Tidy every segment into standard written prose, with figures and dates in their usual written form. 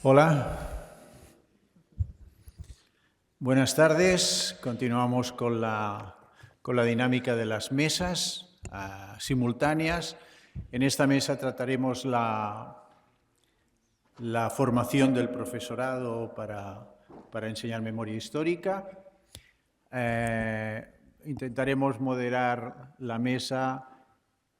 Hola. Buenas tardes. Continuamos con la dinámica de las mesas simultáneas. En esta mesa trataremos la formación del profesorado para enseñar memoria histórica. Intentaremos moderar la mesa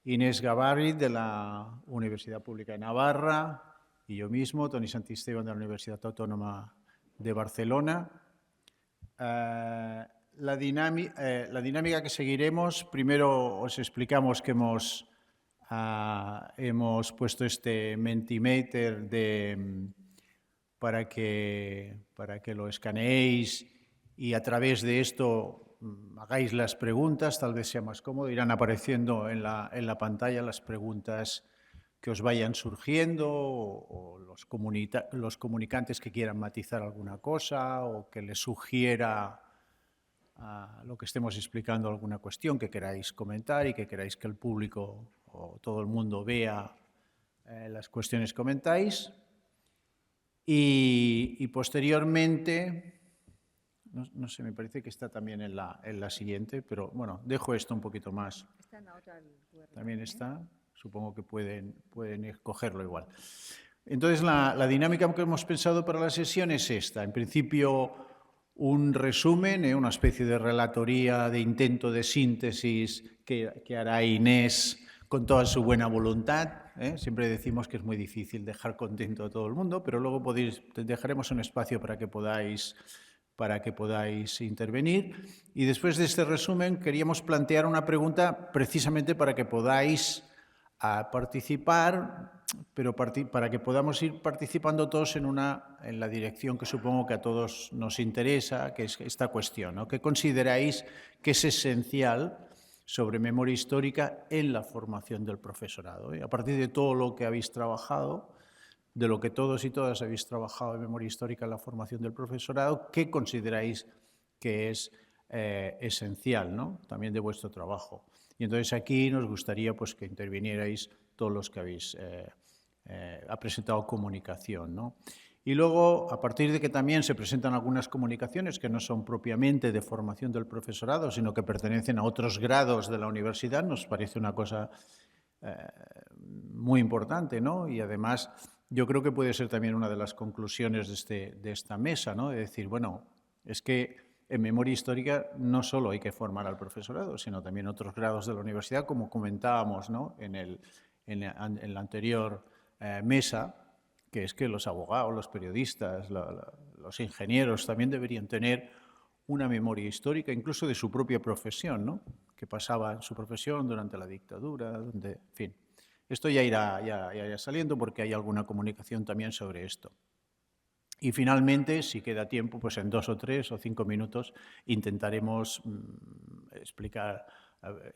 Inés Gavarri, de la Universidad Pública de Navarra, y yo mismo, Toni Santisteban, de la Universidad Autónoma de Barcelona. La dinámica que seguiremos: primero os explicamos que hemos puesto este Mentimeter para que lo escaneéis y a través de esto hagáis las preguntas. Tal vez sea más cómodo. Irán apareciendo en la pantalla las preguntas que os vayan surgiendo, o los comunicantes que quieran matizar alguna cosa, o que les sugiera lo que estemos explicando, alguna cuestión que queráis comentar y que queráis que el público o todo el mundo vea las cuestiones que comentáis. Y posteriormente, no sé, me parece que está también en la siguiente, pero bueno, dejo esto un poquito más. Está en la otra, el QR. También está, supongo que pueden cogerlo igual. Entonces, la dinámica que hemos pensado para la sesión es esta. En principio, un resumen, una especie de relatoría, de intento de síntesis que hará Inés con toda su buena voluntad. Siempre decimos que es muy difícil dejar contento a todo el mundo, pero luego dejaremos un espacio para que podáis intervenir. Y después de este resumen queríamos plantear una pregunta precisamente para que podáis participar, pero para que podamos ir participando todos en la dirección que supongo que a todos nos interesa, que es esta cuestión, ¿no? ¿Qué consideráis que es esencial sobre memoria histórica en la formación del profesorado? A partir de todo lo que habéis trabajado, de lo que todos y todas habéis trabajado en memoria histórica en la formación del profesorado, ¿qué consideráis que es esencial, ¿no? También de vuestro trabajo? Y entonces aquí nos gustaría pues, que intervinierais todos los que habéis presentado comunicación, ¿no? Y luego, a partir de que también se presentan algunas comunicaciones que no son propiamente de formación del profesorado, sino que pertenecen a otros grados de la universidad, nos parece una cosa muy importante, ¿no? Y además yo creo que puede ser también una de las conclusiones de esta mesa, ¿no? De decir, bueno, es que en memoria histórica no solo hay que formar al profesorado, sino también otros grados de la universidad, como comentábamos, ¿no? en la anterior mesa, que es que los abogados, los periodistas, los ingenieros también deberían tener una memoria histórica, incluso de su propia profesión, ¿no? Que pasaba en su profesión durante la dictadura, en fin. Esto ya irá saliendo porque hay alguna comunicación también sobre esto. Y finalmente, si queda tiempo, pues en 2 o 3 o 5 minutos intentaremos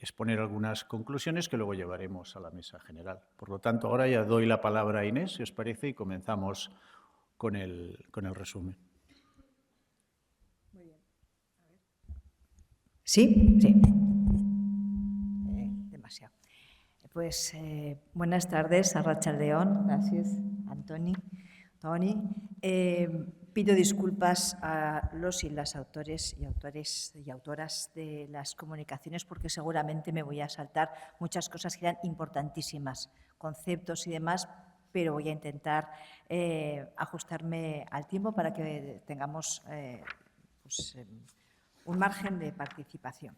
exponer algunas conclusiones que luego llevaremos a la mesa general. Por lo tanto, ahora ya doy la palabra a Inés, si os parece, y comenzamos con el resumen. Muy bien. A ver. ¿Sí? Sí. Demasiado. Pues buenas tardes, Arratsaldeon. Gracias, Toni. Pido disculpas a los y las autores y autoras de las comunicaciones porque seguramente me voy a saltar muchas cosas que eran importantísimas, conceptos y demás, pero voy a intentar ajustarme al tiempo para que tengamos un margen de participación.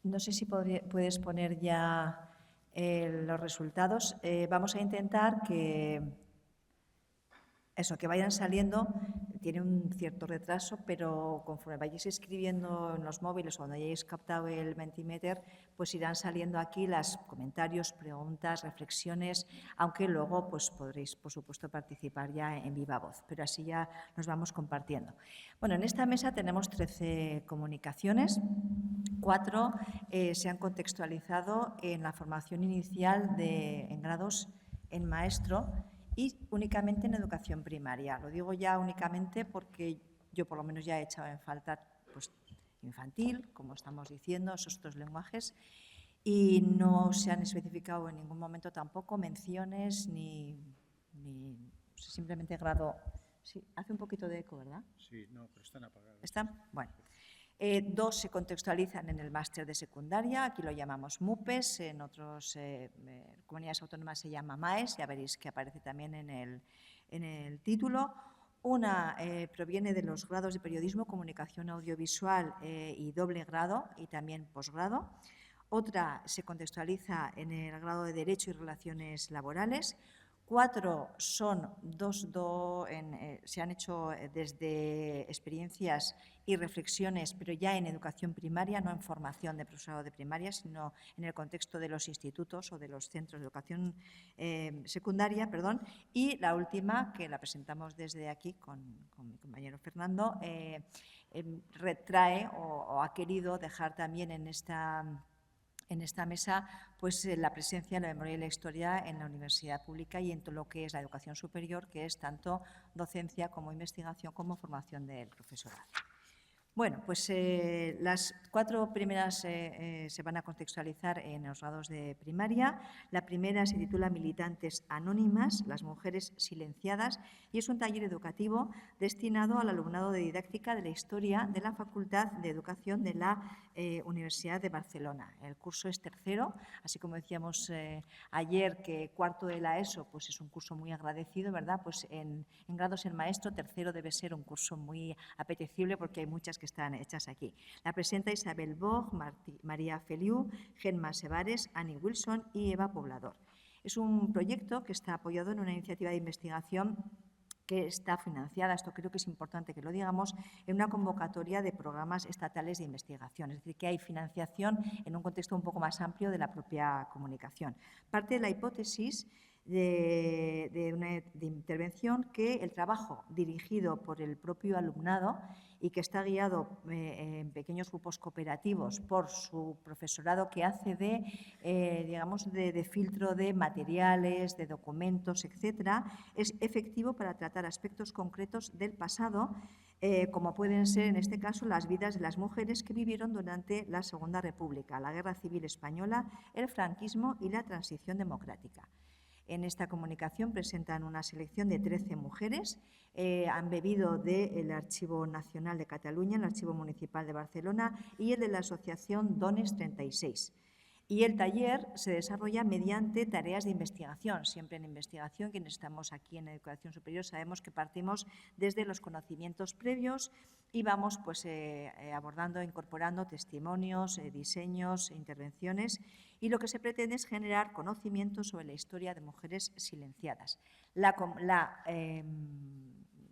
No sé si puedes poner ya los resultados. Vamos a intentar que vayan saliendo. Tiene un cierto retraso, pero conforme vayáis escribiendo en los móviles o cuando hayáis captado el Mentimeter, pues irán saliendo aquí los comentarios, preguntas, reflexiones, aunque luego pues podréis, por supuesto, participar ya en viva voz, pero así ya nos vamos compartiendo. Bueno, en esta mesa tenemos 13 comunicaciones. 4 se han contextualizado en la formación inicial en grados en maestro y únicamente en educación primaria. Lo digo ya únicamente porque yo por lo menos ya he echado en falta pues, infantil, como estamos diciendo, esos otros lenguajes, y no se han especificado en ningún momento tampoco menciones ni simplemente grado. Sí, hace un poquito de eco, ¿verdad? Sí, no, pero están apagados. ¿Están? Bueno. 2 se contextualizan en el máster de secundaria, aquí lo llamamos MUPES, en otras comunidades autónomas se llama MAES, ya veréis que aparece también en el título. Una proviene de los grados de periodismo, comunicación audiovisual y doble grado y también posgrado. Otra se contextualiza en el grado de Derecho y Relaciones Laborales. 4 son se han hecho desde experiencias y reflexiones, pero ya en educación primaria, no en formación de profesorado de primaria, sino en el contexto de los institutos o de los centros de educación secundaria, perdón. Y la última, que la presentamos desde aquí con mi compañero Fernando, retrae o ha querido dejar también en esta mesa pues, la presencia de la memoria y la historia en la universidad pública y en todo lo que es la educación superior, que es tanto docencia como investigación como formación del profesorado. Bueno, pues las 4 primeras se van a contextualizar en los grados de primaria. La primera se titula Militantes Anónimas, las mujeres silenciadas, y es un taller educativo destinado al alumnado de didáctica de la historia de la Facultad de Educación de la Universidad de Barcelona. El curso es tercero, así como decíamos ayer que cuarto de la ESO pues es un curso muy agradecido, ¿verdad? Pues en grados en maestro, tercero debe ser un curso muy apetecible porque hay muchas que están hechas aquí. La presenta Isabel Bog, María Feliu, Gemma Sebares, Annie Wilson y Eva Poblador. Es un proyecto que está apoyado en una iniciativa de investigación que está financiada, esto creo que es importante que lo digamos, en una convocatoria de programas estatales de investigación. Es decir, que hay financiación en un contexto un poco más amplio de la propia comunicación. Parte de la hipótesis de intervención que el trabajo dirigido por el propio alumnado y que está guiado en pequeños grupos cooperativos por su profesorado que hace de filtro de materiales, de documentos, etcétera, es efectivo para tratar aspectos concretos del pasado, como pueden ser en este caso las vidas de las mujeres que vivieron durante la Segunda República, la Guerra Civil Española, el franquismo y la transición democrática. En esta comunicación presentan una selección de 13 mujeres, han bebido del Archivo Nacional de Cataluña, el Archivo Municipal de Barcelona y el de la Asociación Dones 36. Y el taller se desarrolla mediante tareas de investigación. Siempre en investigación, quienes estamos aquí en educación superior, sabemos que partimos desde los conocimientos previos y vamos pues, abordando, incorporando testimonios, diseños, intervenciones. Y lo que se pretende es generar conocimiento sobre la historia de mujeres silenciadas. La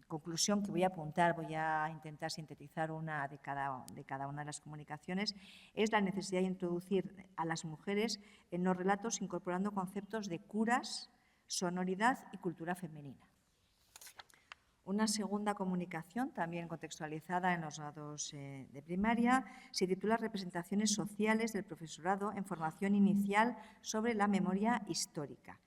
conclusión que voy a apuntar, voy a intentar sintetizar una de cada una de las comunicaciones, es la necesidad de introducir a las mujeres en los relatos incorporando conceptos de curas, sonoridad y cultura femenina. Una segunda comunicación, también contextualizada en los grados de primaria, se titula Representaciones sociales del profesorado en formación inicial sobre la memoria histórica.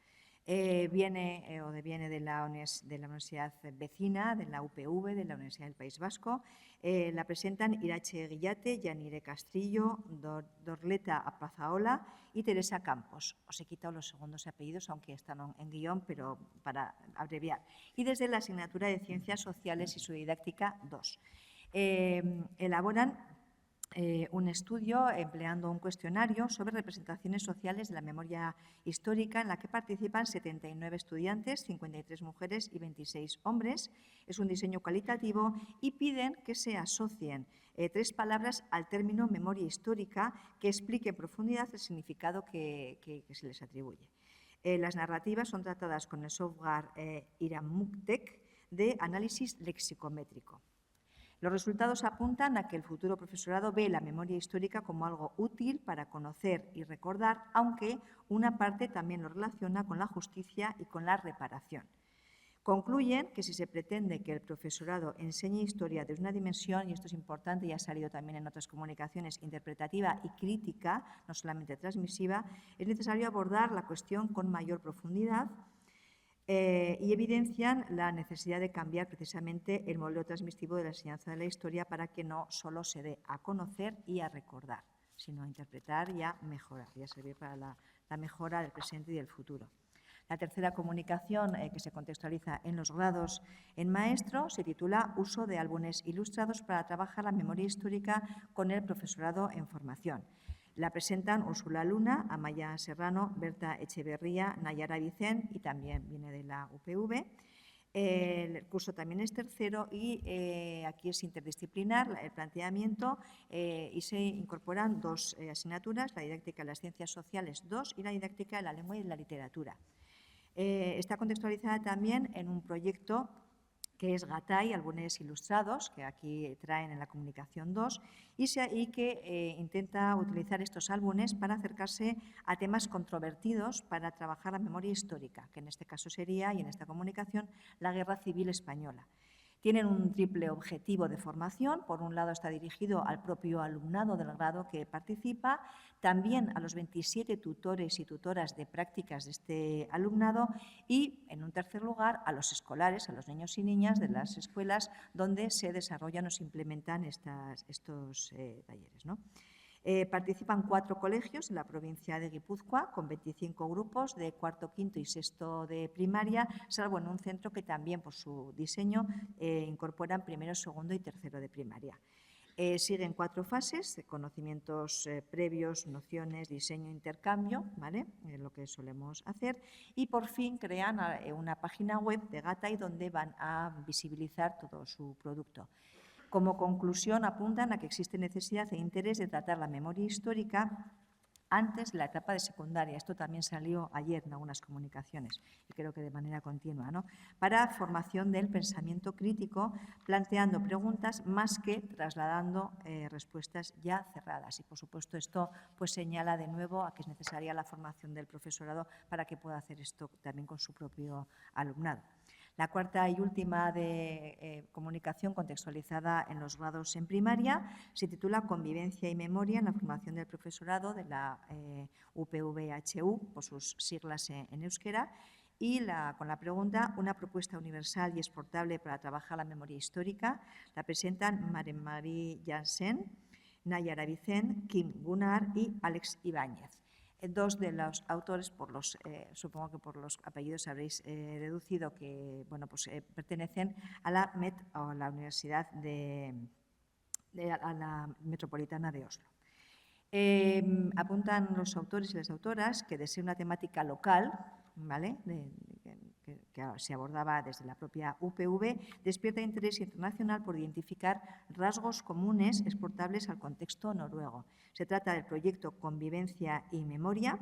Viene de la universidad vecina, de la UPV, de la Universidad del País Vasco. La presentan Irache Guillate, Yanire Castrillo, Dorleta Apazaola y Teresa Campos. Os he quitado los segundos apellidos, aunque están en guión, pero para abreviar. Y desde la asignatura de Ciencias Sociales y su didáctica 2. Elaboran un estudio empleando un cuestionario sobre representaciones sociales de la memoria histórica en la que participan 79 estudiantes, 53 mujeres y 26 hombres. Es un diseño cualitativo y piden que se asocien 3 palabras al término memoria histórica que explique en profundidad el significado que se les atribuye. Las narrativas son tratadas con el software Iramuktek de análisis lexicométrico. Los resultados apuntan a que el futuro profesorado ve la memoria histórica como algo útil para conocer y recordar, aunque una parte también lo relaciona con la justicia y con la reparación. Concluyen que si se pretende que el profesorado enseñe historia desde una dimensión, y esto es importante y ha salido también en otras comunicaciones, interpretativa y crítica, no solamente transmisiva, es necesario abordar la cuestión con mayor profundidad, y evidencian la necesidad de cambiar precisamente el modelo transmisivo de la enseñanza de la historia para que no solo se dé a conocer y a recordar, sino a interpretar y a mejorar, y a servir para la mejora del presente y del futuro. La tercera comunicación que se contextualiza en los grados en maestro se titula Uso de álbumes ilustrados para trabajar la memoria histórica con el profesorado en formación. La presentan Úrsula Luna, Amaya Serrano, Berta Echeverría, Nayara Vicent y también viene de la UPV. El curso también es tercero y aquí es interdisciplinar el planteamiento y se incorporan dos asignaturas, la didáctica de las ciencias sociales 2 y la didáctica de la lengua y de la literatura. Está contextualizada también en un proyecto que es Gatay, álbumes ilustrados, que aquí traen en la comunicación 2, y que intenta utilizar estos álbumes para acercarse a temas controvertidos para trabajar la memoria histórica, que en este caso sería, y en esta comunicación, la Guerra Civil Española. Tienen un triple objetivo de formación. Por un lado, está dirigido al propio alumnado del grado que participa, también a los 27 tutores y tutoras de prácticas de este alumnado y, en un tercer lugar, a los escolares, a los niños y niñas de las escuelas donde se desarrollan o se implementan estos talleres, ¿no? Participan 4 colegios en la provincia de Guipúzcoa con 25 grupos de cuarto, quinto y sexto de primaria, salvo en un centro que también por su diseño incorporan primero, segundo y tercero de primaria. Siguen 4 fases de conocimientos previos, nociones, diseño, intercambio, ¿vale? Lo que solemos hacer, y por fin crean una página web de Gatay donde van a visibilizar todo su producto. Como conclusión, apuntan a que existe necesidad e interés de tratar la memoria histórica antes de la etapa de secundaria. Esto también salió ayer en algunas comunicaciones y creo que de manera continua, ¿no? Para formación del pensamiento crítico, planteando preguntas más que trasladando respuestas ya cerradas. Y, por supuesto, esto pues señala de nuevo a que es necesaria la formación del profesorado para que pueda hacer esto también con su propio alumnado. La cuarta y última de comunicación contextualizada en los grados en primaria se titula Convivencia y Memoria en la formación del profesorado de la UPV-HU, por sus siglas en euskera, y con la pregunta «Una propuesta universal y exportable para trabajar la memoria histórica». La presentan Maren-Marie Janssen, Nayara Vicent, Kim Gunnar y Alex Ibáñez. Dos de los autores, supongo que por los apellidos habréis deducido que pertenecen a la MET, o la Universidad a la Metropolitana de Oslo. Apuntan los autores y las autoras que de ser una temática local, ¿vale?, que se abordaba desde la propia UPV, despierta interés internacional por identificar rasgos comunes exportables al contexto noruego. Se trata del proyecto Convivencia y Memoria,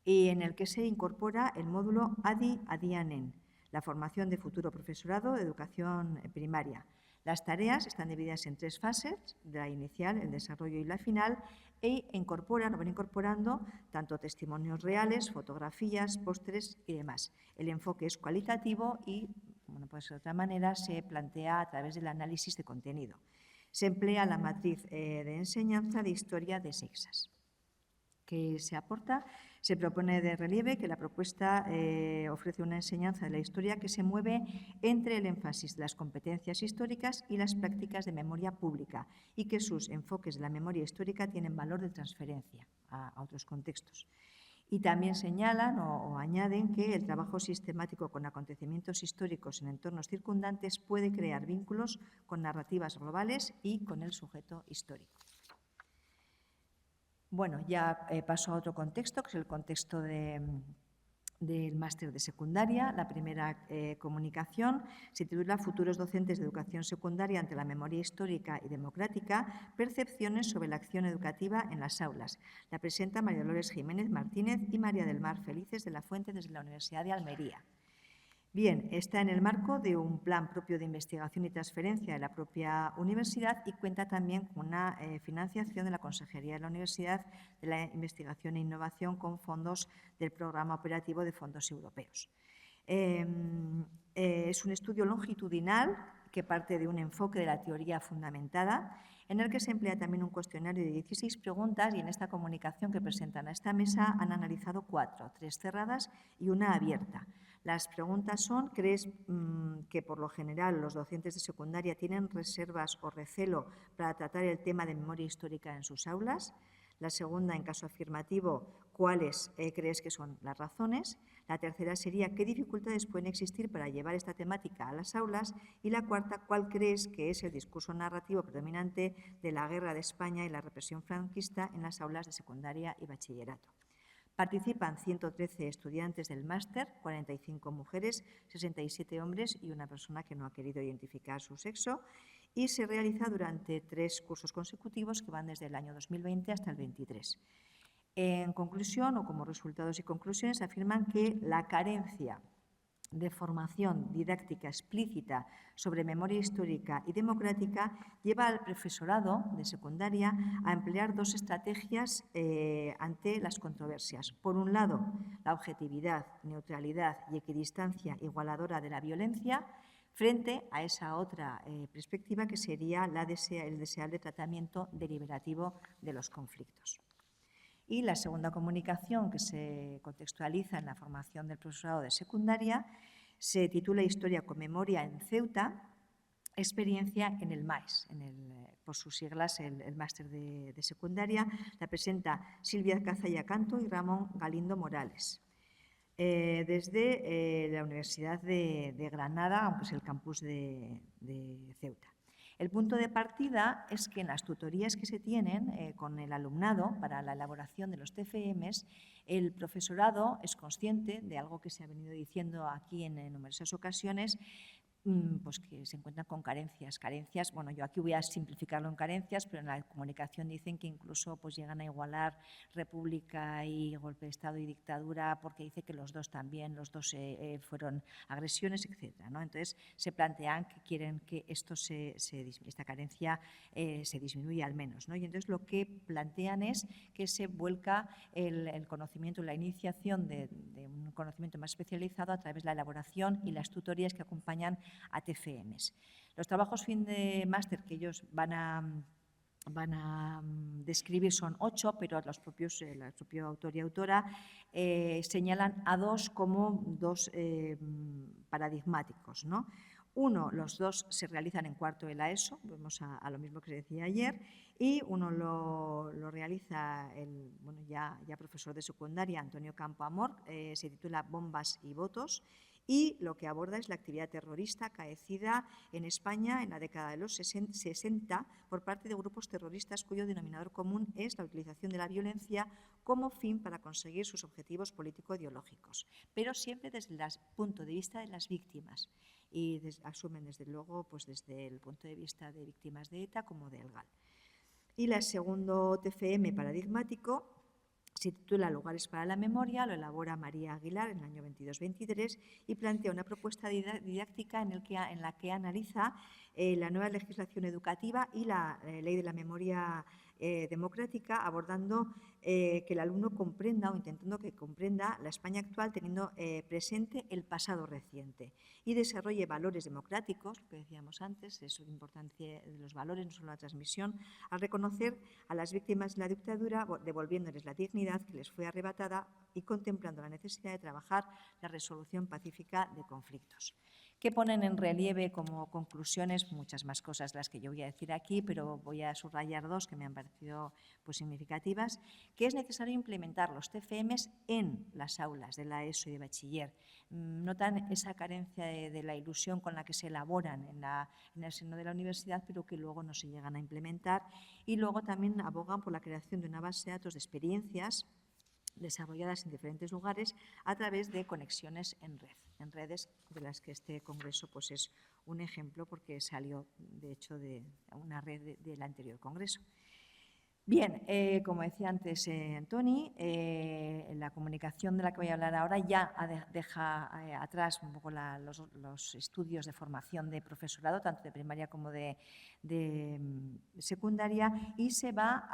y en el que se incorpora el módulo Adi Adianen, la formación de futuro profesorado de educación primaria. Las tareas están divididas en 3 fases, la inicial, el desarrollo y la final, van incorporando tanto testimonios reales, fotografías, pósteres y demás. El enfoque es cualitativo y, como no puede ser de otra manera, se plantea a través del análisis de contenido. Se emplea la matriz de enseñanza de historia de Seixas. ¿Qué se aporta? Se propone de relieve que la propuesta ofrece una enseñanza de la historia que se mueve entre el énfasis de las competencias históricas y las prácticas de memoria pública y que sus enfoques de la memoria histórica tienen valor de transferencia a otros contextos. Y también señalan o añaden que el trabajo sistemático con acontecimientos históricos en entornos circundantes puede crear vínculos con narrativas globales y con el sujeto histórico. Bueno, ya paso a otro contexto, que es el contexto del máster de secundaria. La primera comunicación se titula Futuros docentes de educación secundaria ante la memoria histórica y democrática, percepciones sobre la acción educativa en las aulas. La presenta María Dolores Jiménez Martínez y María del Mar Felices de la Fuente desde la Universidad de Almería. Bien, está en el marco de un plan propio de investigación y transferencia de la propia universidad y cuenta también con una financiación de la Consejería de la Universidad de la Investigación e Innovación con fondos del Programa Operativo de Fondos Europeos. Es un estudio longitudinal que parte de un enfoque de la teoría fundamentada, en el que se emplea también un cuestionario de 16 preguntas y en esta comunicación que presentan a esta mesa han analizado 4, 3 cerradas y una abierta. Las preguntas son: ¿crees que por lo general los docentes de secundaria tienen reservas o recelo para tratar el tema de memoria histórica en sus aulas? La segunda, en caso afirmativo, ¿Cuáles crees que son las razones? La tercera sería ¿qué dificultades pueden existir para llevar esta temática a las aulas? Y la cuarta, ¿cuál crees que es el discurso narrativo predominante de la guerra de España y la represión franquista en las aulas de secundaria y bachillerato? Participan 113 estudiantes del máster, 45 mujeres, 67 hombres y una persona que no ha querido identificar su sexo, y se realiza durante 3 cursos consecutivos que van desde el año 2020 hasta el 23. En conclusión, o como resultados y conclusiones, afirman que la carencia de formación didáctica explícita sobre memoria histórica y democrática lleva al profesorado de secundaria a emplear 2 estrategias ante las controversias. Por un lado, la objetividad, neutralidad y equidistancia igualadora de la violencia frente a esa otra perspectiva que sería el deseable tratamiento deliberativo de los conflictos. Y la segunda comunicación, que se contextualiza en la formación del profesorado de secundaria, se titula Historia con memoria en Ceuta, experiencia en el MAES, por sus siglas el máster de secundaria. La presenta Silvia Cazalla Canto y Ramón Galindo Morales. Desde la Universidad de Granada, aunque es el campus de Ceuta. El punto de partida es que en las tutorías que se tienen con el alumnado para la elaboración de los TFMs, el profesorado es consciente de algo que se ha venido diciendo aquí en numerosas ocasiones, pues que se encuentran con carencias. Carencias, bueno, yo aquí voy a simplificarlo en carencias, pero en la comunicación dicen que incluso pues llegan a igualar república y golpe de Estado y dictadura, porque dice que los dos fueron agresiones, etcétera, ¿no? Entonces, se plantean que quieren que esta carencia se disminuya al menos, ¿no? Y entonces lo que plantean es que se vuelca el conocimiento, la iniciación de un conocimiento más especializado a través de la elaboración y las tutorías que acompañan a TFMs. Los trabajos fin de máster que ellos van a describir son 8, pero el propio autor y autora señalan a 2 como 2 paradigmáticos, ¿no? Uno, los 2 se realizan en cuarto de la ESO, vemos a lo mismo que se decía ayer, y uno lo realiza el ya profesor de secundaria, Antonio Campoamor, se titula Bombas y votos, y lo que aborda es la actividad terrorista acaecida en España en la década de los 60 por parte de grupos terroristas cuyo denominador común es la utilización de la violencia como fin para conseguir sus objetivos político-ideológicos, pero siempre desde el punto de vista de las víctimas y asumen desde luego pues desde el punto de vista de víctimas de ETA como de ELGAL. Y el segundo TFM paradigmático se titula Lugares para la memoria, lo elabora María Aguilar en el año 22-23 y plantea una propuesta didáctica en la que analiza la nueva legislación educativa y la ley de la memoria democrática, abordando que el alumno comprenda o intentando que comprenda la España actual teniendo presente el pasado reciente y desarrolle valores democráticos, lo que decíamos antes, eso es importancia de los valores, no solo la transmisión, al reconocer a las víctimas de la dictadura, devolviéndoles la dignidad que les fue arrebatada y contemplando la necesidad de trabajar la resolución pacífica de conflictos. ¿Qué ponen en relieve como conclusiones? Muchas más cosas las que yo voy a decir aquí, pero voy a subrayar 2 que me han parecido pues, significativas, que es necesario implementar los TFMs en las aulas de la ESO y de bachiller. Notan esa carencia de la ilusión con la que se elaboran en el seno de la universidad, pero que luego no se llegan a implementar. Y luego también abogan por la creación de una base de datos de experiencias desarrolladas en diferentes lugares a través de conexiones en redes de las que este congreso pues, es un ejemplo porque salió, de hecho, de una red del anterior congreso. Bien, como decía antes Antoni, la comunicación de la que voy a hablar ahora ya deja atrás un poco los estudios de formación de profesorado, tanto de primaria como de secundaria, y se va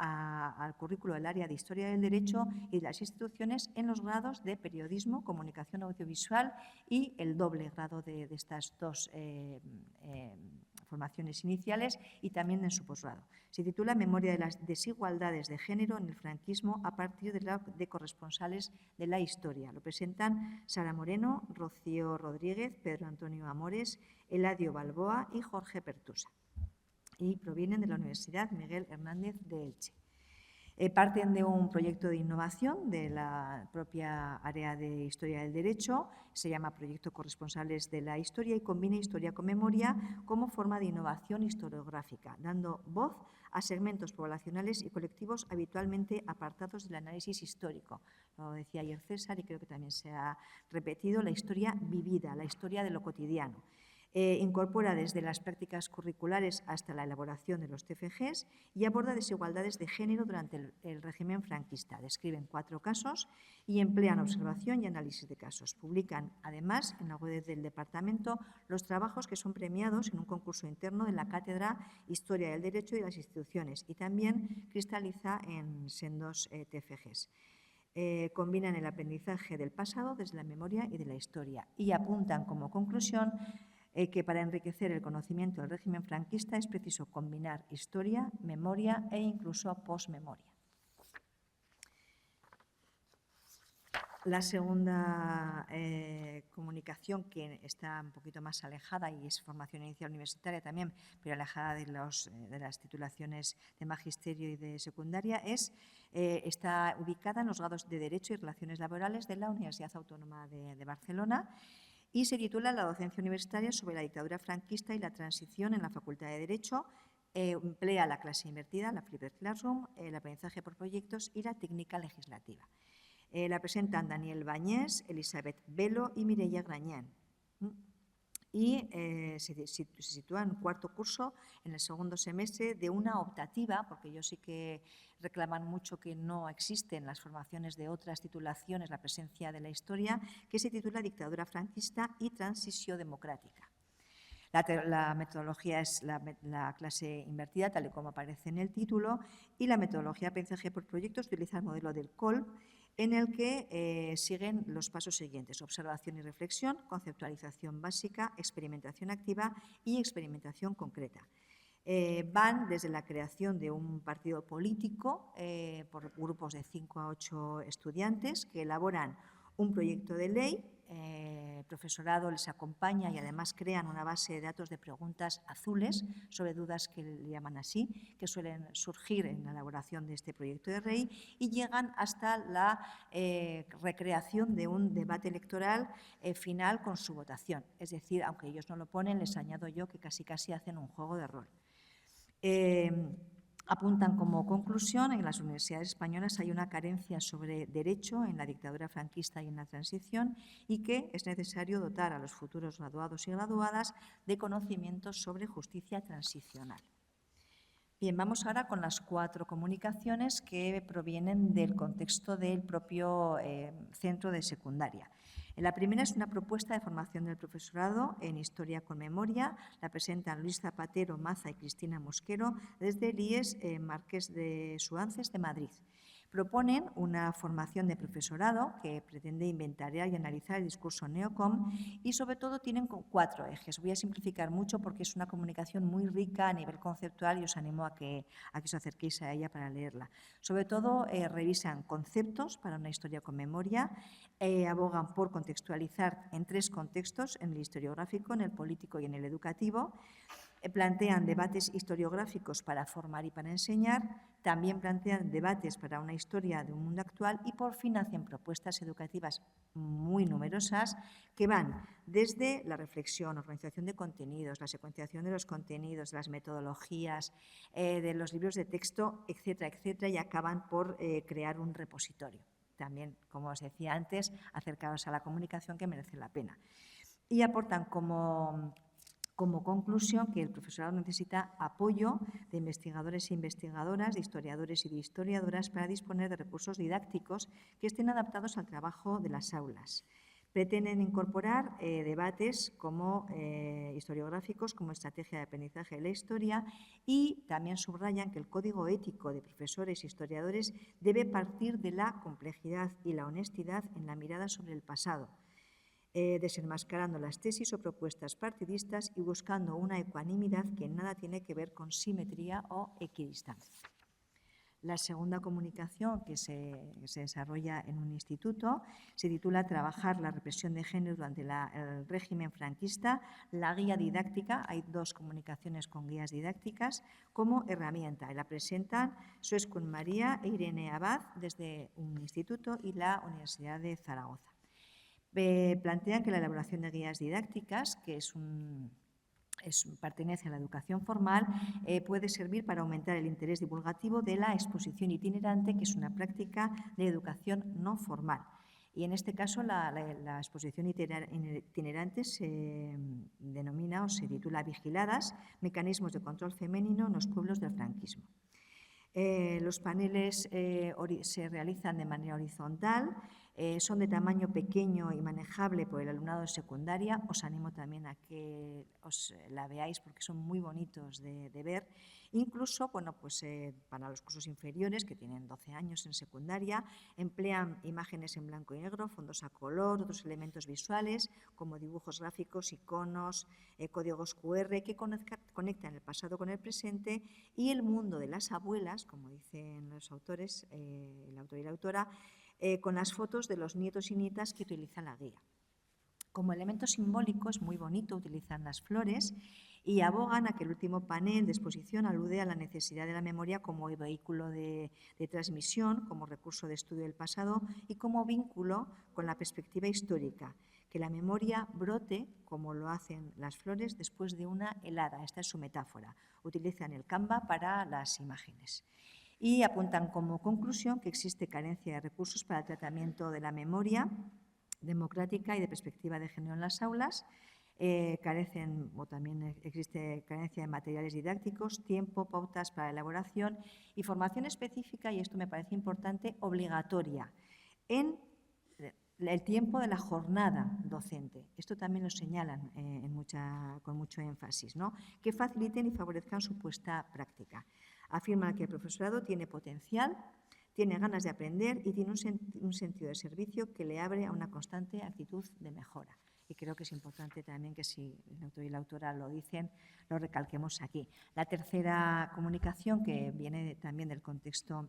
al currículo del área de Historia del Derecho y de las instituciones en los grados de periodismo, comunicación audiovisual y el doble grado de estas 2 formaciones iniciales y también en su posgrado. Se titula Memoria de las desigualdades de género en el franquismo a partir de corresponsales de la historia. Lo presentan Sara Moreno, Rocío Rodríguez, Pedro Antonio Amores, Eladio Balboa y Jorge Pertusa. Y provienen de la Universidad Miguel Hernández de Elche. Parten de un proyecto de innovación de la propia área de Historia del Derecho, se llama Proyecto Corresponsales de la Historia y combina historia con memoria como forma de innovación historiográfica, dando voz a segmentos poblacionales y colectivos habitualmente apartados del análisis histórico. Lo decía ayer César y creo que también se ha repetido, la historia vivida, la historia de lo cotidiano. Incorpora desde las prácticas curriculares hasta la elaboración de los TFGs y aborda desigualdades de género durante el régimen franquista. Describen 4 casos y emplean observación y análisis de casos. Publican, además, en la web del departamento los trabajos que son premiados en un concurso interno de la Cátedra Historia del Derecho y las Instituciones y también cristaliza en sendos TFGs. Combinan el aprendizaje del pasado desde la memoria y de la historia y apuntan como conclusión que para enriquecer el conocimiento del régimen franquista es preciso combinar historia, memoria e incluso posmemoria. La segunda comunicación, que está un poquito más alejada y es formación inicial universitaria también, pero alejada de las titulaciones de magisterio y de secundaria, está ubicada en los grados de Derecho y Relaciones Laborales de la Universidad Autónoma de Barcelona y se titula La docencia universitaria sobre la dictadura franquista y la transición en la Facultad de Derecho. Emplea la clase invertida, la Flipped Classroom, el aprendizaje por proyectos y la técnica legislativa. La presentan Daniel Bañés, Elizabeth Velo y Mireia Grañán. Y se sitúa en 4º curso, en el 2º semestre, de una optativa, porque ellos sí que reclaman mucho que no existe en las formaciones de otras titulaciones la presencia de la historia, que se titula Dictadura franquista y transición democrática. La metodología es la clase invertida, tal y como aparece en el título, y la metodología de aprendizaje por proyectos utiliza el modelo del COLB, en el que siguen los pasos siguientes: observación y reflexión, conceptualización básica, experimentación activa y experimentación concreta. Van desde la creación de un partido político por grupos de 5 a 8 estudiantes que elaboran un proyecto de ley. El profesorado les acompaña y además crean una base de datos de preguntas azules sobre dudas que le llaman así, que suelen surgir en la elaboración de este proyecto de ley y llegan hasta la recreación de un debate electoral final con su votación. Es decir, aunque ellos no lo ponen, les añado yo que casi hacen un juego de rol. Apuntan como conclusión en las universidades españolas hay una carencia sobre derecho en la dictadura franquista y en la transición y que es necesario dotar a los futuros graduados y graduadas de conocimientos sobre justicia transicional. Bien, vamos ahora con las 4 comunicaciones que provienen del contexto del propio centro de secundaria. La primera es una propuesta de formación del profesorado en Historia con Memoria. La presentan Luis Zapatero Maza y Cristina Mosquero desde el IES Marqués de Suances de Madrid. Proponen una formación de profesorado que pretende inventariar y analizar el discurso neocom y sobre todo tienen 4 ejes. Voy a simplificar mucho porque es una comunicación muy rica a nivel conceptual y os animo a que os acerquéis a ella para leerla. Sobre todo revisan conceptos para una historia con memoria, abogan por contextualizar en 3 contextos, en el historiográfico, en el político y en el educativo. Plantean debates historiográficos para formar y para enseñar, también plantean debates para una historia de un mundo actual y por fin hacen propuestas educativas muy numerosas que van desde la reflexión, organización de contenidos, la secuenciación de los contenidos, las metodologías, de los libros de texto, etcétera, etcétera, y acaban por crear un repositorio. También, como os decía antes, acercaros a la comunicación que merece la pena. Y aportan como conclusión que el profesorado necesita apoyo de investigadores e investigadoras, de historiadores y de historiadoras para disponer de recursos didácticos que estén adaptados al trabajo de las aulas. Pretenden incorporar debates como historiográficos, como estrategia de aprendizaje de la historia y también subrayan que el código ético de profesores e historiadores debe partir de la complejidad y la honestidad en la mirada sobre el pasado, desenmascarando las tesis o propuestas partidistas y buscando una ecuanimidad que nada tiene que ver con simetría o equidistancia. La segunda comunicación que se desarrolla en un instituto se titula Trabajar la represión de género durante el régimen franquista, la guía didáctica. Hay 2 comunicaciones con guías didácticas como herramienta. La presentan Suescun María e Irene Abad desde un instituto y la Universidad de Zaragoza. Plantean que la elaboración de guías didácticas, que pertenece a la educación formal, puede servir para aumentar el interés divulgativo de la exposición itinerante, que es una práctica de educación no formal. Y en este caso la exposición itinerante se denomina o se titula Vigiladas, mecanismos de control femenino en los pueblos del franquismo. Los paneles se realizan de manera horizontal, son de tamaño pequeño y manejable por el alumnado de secundaria. Os animo también a que os la veáis porque son muy bonitos de ver. Incluso, para los cursos inferiores, que tienen 12 años en secundaria, emplean imágenes en blanco y negro, fondos a color, otros elementos visuales, como dibujos gráficos, iconos, códigos QR, que conectan el pasado con el presente y el mundo de las abuelas, como dicen los autores, el autor y la autora, con las fotos de los nietos y nietas que utiliza la guía. Como elemento simbólico es muy bonito, utilizan las flores y abogan a que el último panel de exposición alude a la necesidad de la memoria como vehículo de transmisión, como recurso de estudio del pasado y como vínculo con la perspectiva histórica. Que la memoria brote, como lo hacen las flores, después de una helada. Esta es su metáfora. Utilizan el Canva para las imágenes. Y apuntan como conclusión que existe carencia de recursos para el tratamiento de la memoria democrática y de perspectiva de género en las aulas. También existe carencia de materiales didácticos, tiempo, pautas para la elaboración y formación específica, y esto me parece importante, obligatoria, en el tiempo de la jornada docente. Esto también lo señalan con mucho énfasis, ¿no? Que faciliten y favorezcan su puesta práctica. Afirman que el profesorado tiene potencial, tiene ganas de aprender y tiene un sentido de servicio que le abre a una constante actitud de mejora. Y creo que es importante también que si el autor y la autora lo dicen, lo recalquemos aquí. La tercera comunicación, que viene también del contexto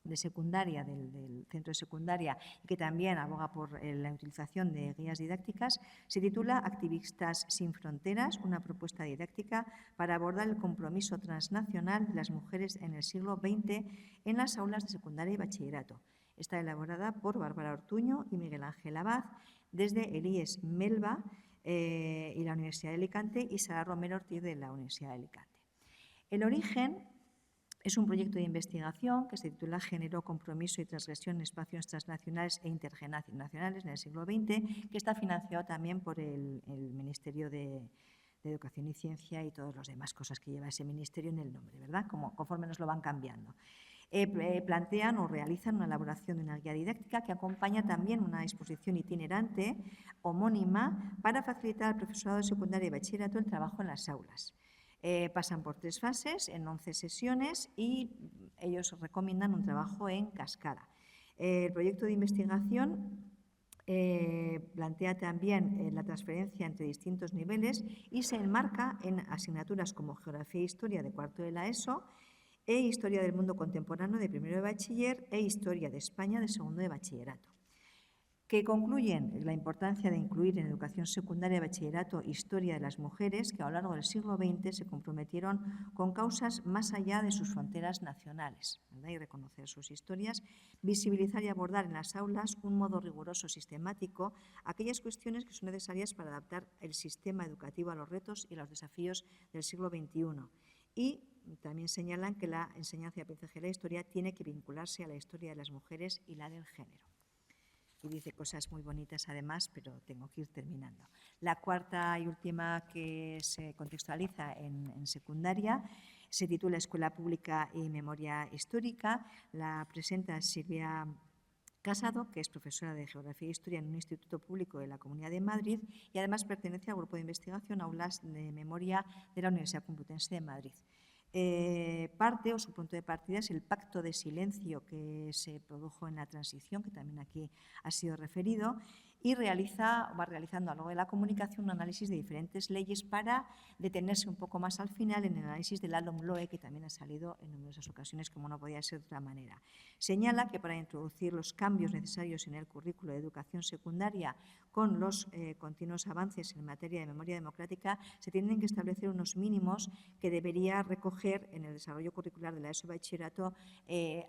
de secundaria, del centro de secundaria, y que también aboga por la utilización de guías didácticas, se titula Activistas sin fronteras, una propuesta didáctica para abordar el compromiso transnacional de las mujeres en el siglo XX en las aulas de secundaria y bachillerato. Está elaborada por Bárbara Ortuño y Miguel Ángel Abad desde el IES Melba y la Universidad de Alicante, y Sara Romero Ortiz de la Universidad de Alicante. El origen es un proyecto de investigación que se titula Género, compromiso y transgresión en espacios transnacionales e intergeneracionales en el siglo XX, que está financiado también por el Ministerio de Educación y Ciencia y todas las demás cosas que lleva ese ministerio en el nombre, ¿verdad? Conforme nos lo van cambiando. Plantean o realizan una elaboración de una guía didáctica que acompaña también una exposición itinerante homónima para facilitar al profesorado de secundaria y bachillerato el trabajo en las aulas. Pasan por 3 fases, en 11 sesiones, y ellos recomiendan un trabajo en cascada. El proyecto de investigación plantea también la transferencia entre distintos niveles y se enmarca en asignaturas como Geografía e Historia de cuarto de la ESO, Historia del Mundo Contemporáneo de primero de bachiller e Historia de España de segundo de bachillerato, que concluyen la importancia de incluir en educación secundaria y bachillerato historia de las mujeres que a lo largo del siglo XX se comprometieron con causas más allá de sus fronteras nacionales, ¿verdad? Y reconocer sus historias, visibilizar y abordar en las aulas un modo riguroso, sistemático, aquellas cuestiones que son necesarias para adaptar el sistema educativo a los retos y a los desafíos del siglo XXI. Y también señalan que la enseñanza y aprendizaje de la historia tiene que vincularse a la historia de las mujeres y la del género. Y dice cosas muy bonitas además, pero tengo que ir terminando. La cuarta y última, que se contextualiza en secundaria, se titula Escuela Pública y Memoria Histórica. La presenta Silvia Casado, que es profesora de Geografía e Historia en un instituto público de la Comunidad de Madrid y además pertenece al grupo de investigación Aulas de Memoria de la Universidad Complutense de Madrid. Su punto de partida es el pacto de silencio que se produjo en la transición, que también aquí ha sido referido, y va realizando a lo largo de la comunicación un análisis de diferentes leyes para detenerse un poco más al final en el análisis de la LOMLOE, que también ha salido en numerosas ocasiones, como no podía ser de otra manera. Señala que para introducir los cambios necesarios en el currículo de educación secundaria con los continuos avances en materia de memoria democrática, se tienen que establecer unos mínimos que debería recoger en el desarrollo curricular de la ESO Bachillerato, que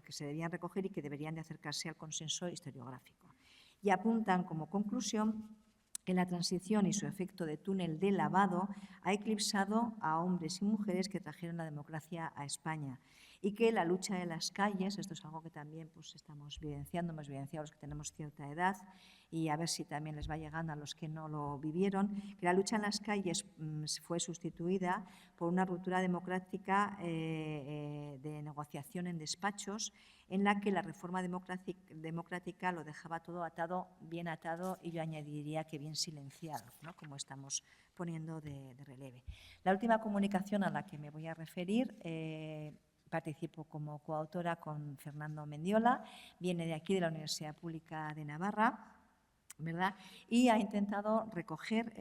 se debían recoger y que deberían de acercarse al consenso historiográfico. Y apuntan como conclusión que la transición y su efecto de túnel de lavado ha eclipsado a hombres y mujeres que trajeron la democracia a España y que la lucha de las calles, esto es algo que también pues, estamos vivenciando, hemos vivenciado los que tenemos cierta edad y a ver si también les va llegando a los que no lo vivieron, que la lucha en las calles fue sustituida por una ruptura democrática de negociación en despachos en la que la reforma democrática lo dejaba todo atado, bien atado y yo añadiría que bien silenciado, ¿no? Como estamos poniendo de relieve. La última comunicación a la que me voy a referir participo como coautora con Fernando Mendiola, viene de aquí, de la Universidad Pública de Navarra, ¿verdad? Y ha intentado recoger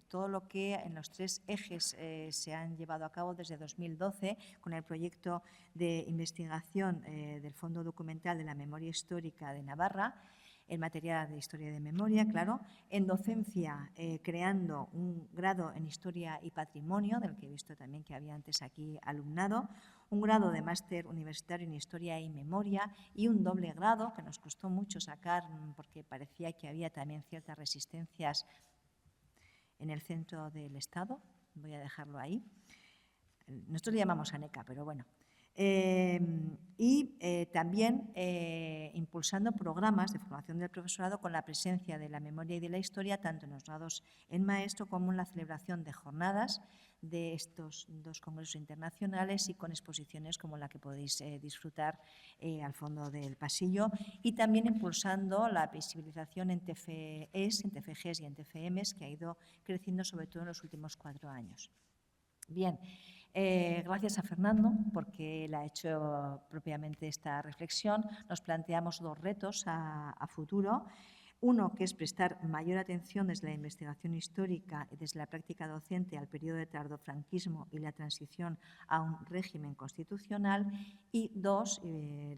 todo lo que en los 3 ejes se han llevado a cabo desde 2012 con el proyecto de investigación del Fondo Documental de la Memoria Histórica de Navarra, en materia de historia de memoria, claro, en docencia creando un grado en Historia y Patrimonio, del que he visto también que había antes aquí alumnado, un grado de máster universitario en Historia y Memoria y un doble grado que nos costó mucho sacar porque parecía que había también ciertas resistencias en el centro del Estado, voy a dejarlo ahí. Nosotros le llamamos ANECA, pero bueno. También impulsando programas de formación del profesorado con la presencia de la memoria y de la historia, tanto en los grados en maestro como en la celebración de jornadas de estos 2 congresos internacionales y con exposiciones como la que podéis disfrutar al fondo del pasillo, y también impulsando la visibilización en TFEs, en TFGs y en TFMs, que ha ido creciendo sobre todo en los últimos 4 años. Bien. Gracias a Fernando, porque él ha hecho propiamente esta reflexión. Nos planteamos 2 retos a futuro. Uno, que es prestar mayor atención desde la investigación histórica y desde la práctica docente al periodo de tardofranquismo y la transición a un régimen constitucional. Y 2,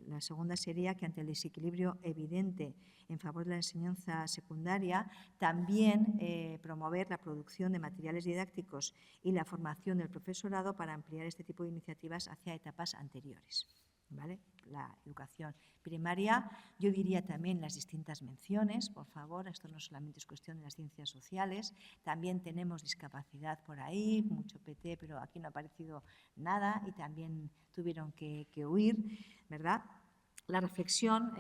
la segunda sería que ante el desequilibrio evidente en favor de la enseñanza secundaria, también promover la producción de materiales didácticos y la formación del profesorado para ampliar este tipo de iniciativas hacia etapas anteriores. ¿Vale? La educación primaria, yo diría también las distintas menciones, por favor, esto no solamente es cuestión de las ciencias sociales, también tenemos discapacidad por ahí, mucho PT, pero aquí no ha aparecido nada y también tuvieron que huir, ¿verdad? La reflexión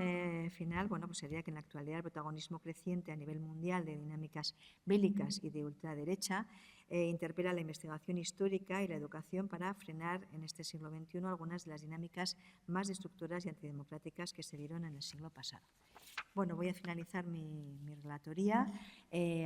final, bueno, pues sería que en la actualidad el protagonismo creciente a nivel mundial de dinámicas bélicas y de ultraderecha interpela la investigación histórica y la educación para frenar en este siglo XXI algunas de las dinámicas más destructoras y antidemocráticas que se dieron en el siglo pasado. Bueno, voy a finalizar mi relatoría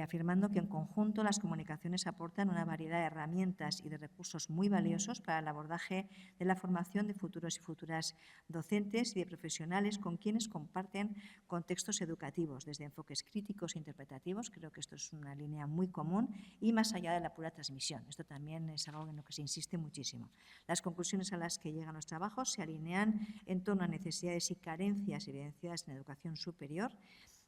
afirmando que en conjunto las comunicaciones aportan una variedad de herramientas y de recursos muy valiosos para el abordaje de la formación de futuros y futuras docentes y de profesionales con quienes comparten contextos educativos, desde enfoques críticos e interpretativos, creo que esto es una línea muy común, y más allá de la pura transmisión. Esto también es algo en lo que se insiste muchísimo. Las conclusiones a las que llegan los trabajos se alinean en torno a necesidades y carencias evidenciadas en educación superior.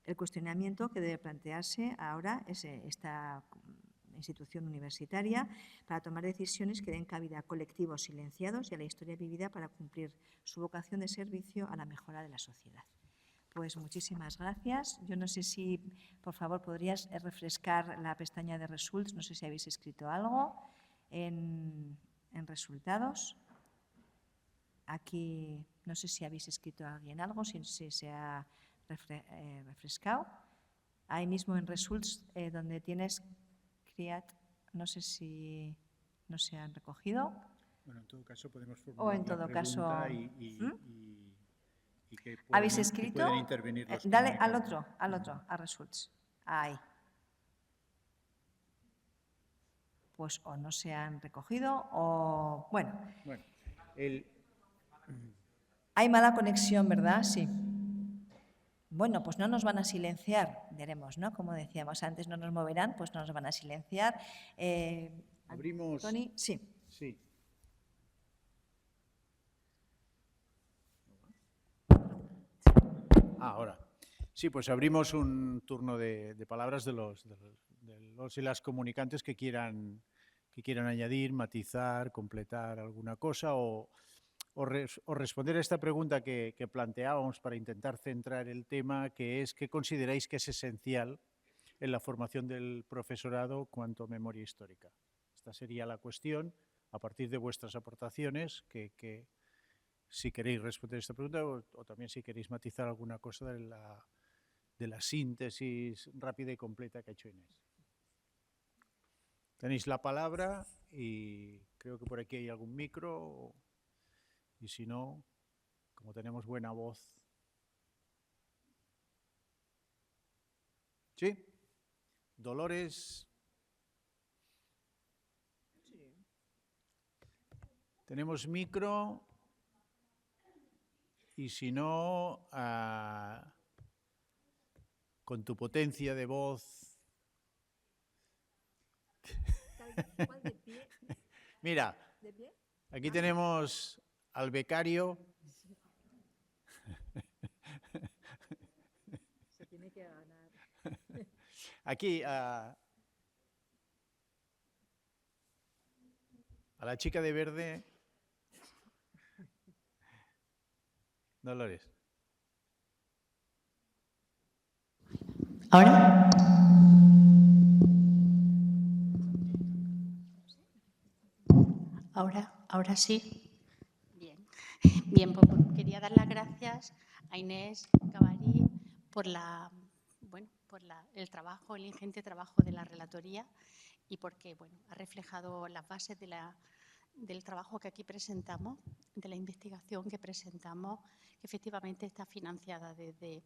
El cuestionamiento que debe plantearse ahora es esta institución universitaria para tomar decisiones que den cabida a colectivos silenciados y a la historia vivida para cumplir su vocación de servicio a la mejora de la sociedad. Pues muchísimas gracias. Yo no sé si, por favor, podrías refrescar la pestaña de results. No sé si habéis escrito algo en resultados. Aquí no sé si habéis escrito a alguien algo, si se ha refrescado. Ahí mismo en results, donde tienes create, no sé si no se han recogido. Bueno, en todo caso podemos formular o en todo la pregunta caso, y que ¿habéis pueden, escrito? que pueden intervenir los Dale al comunicantes. otro, a results. Ahí. Pues o no se han recogido o... Bueno. Hay mala conexión, ¿verdad? Sí. Bueno, pues no nos van a silenciar, veremos, ¿no? Como decíamos antes, no nos moverán, pues no nos van a silenciar. Abrimos. Toni, sí. Sí. Ahora. Sí, pues abrimos un turno de palabras de los y las comunicantes que quieran añadir, matizar, completar alguna cosa o responder a esta pregunta que planteábamos para intentar centrar el tema, que es ¿qué consideráis que es esencial en la formación del profesorado cuanto a memoria histórica? Esta sería la cuestión, a partir de vuestras aportaciones, que si queréis responder esta pregunta o también si queréis matizar alguna cosa de la síntesis rápida y completa que ha hecho Inés. Tenéis la palabra y creo que por aquí hay algún micro y si no, como tenemos buena voz. ¿Sí? Dolores. Tenemos micro y si no, con tu potencia de voz. ¿Cuál de pie? Mira, ¿De pie? aquí tenemos al becario. Se tiene que ganar. Aquí a la chica de verde. Dolores. ¿Ahora? Ahora sí. Bien. Bien, pues quería dar las gracias a Inés Gabarí por el trabajo, el ingente trabajo de la relatoría y porque ha reflejado las bases del trabajo que aquí presentamos, de la investigación que presentamos, que efectivamente está financiada desde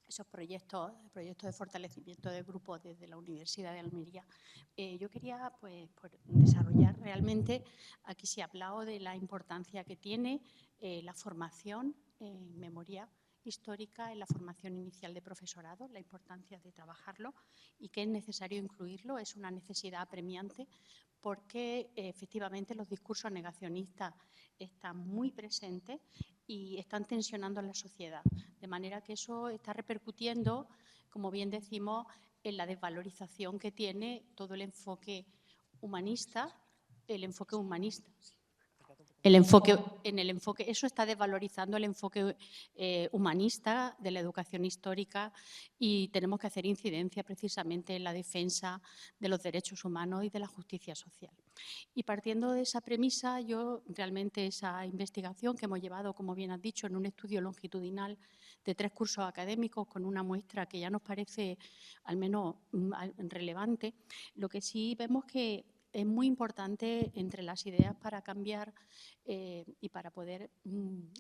esos proyectos de fortalecimiento de grupos desde la Universidad de Almería. Yo quería desarrollar realmente, aquí se ha hablado de la importancia que tiene la formación en memoria histórica, en la formación inicial de profesorado, la importancia de trabajarlo y que es necesario incluirlo, es una necesidad apremiante porque efectivamente los discursos negacionistas están muy presentes y están tensionando en la sociedad, de manera que eso está repercutiendo, como bien decimos, en la desvalorización que tiene todo el enfoque humanista, eso está desvalorizando el enfoque humanista de la educación histórica y tenemos que hacer incidencia precisamente en la defensa de los derechos humanos y de la justicia social. Y partiendo de esa premisa, yo realmente esa investigación que hemos llevado, como bien has dicho, en un estudio longitudinal de 3 cursos académicos con una muestra que ya nos parece al menos relevante, lo que sí vemos que es muy importante entre las ideas para cambiar y para poder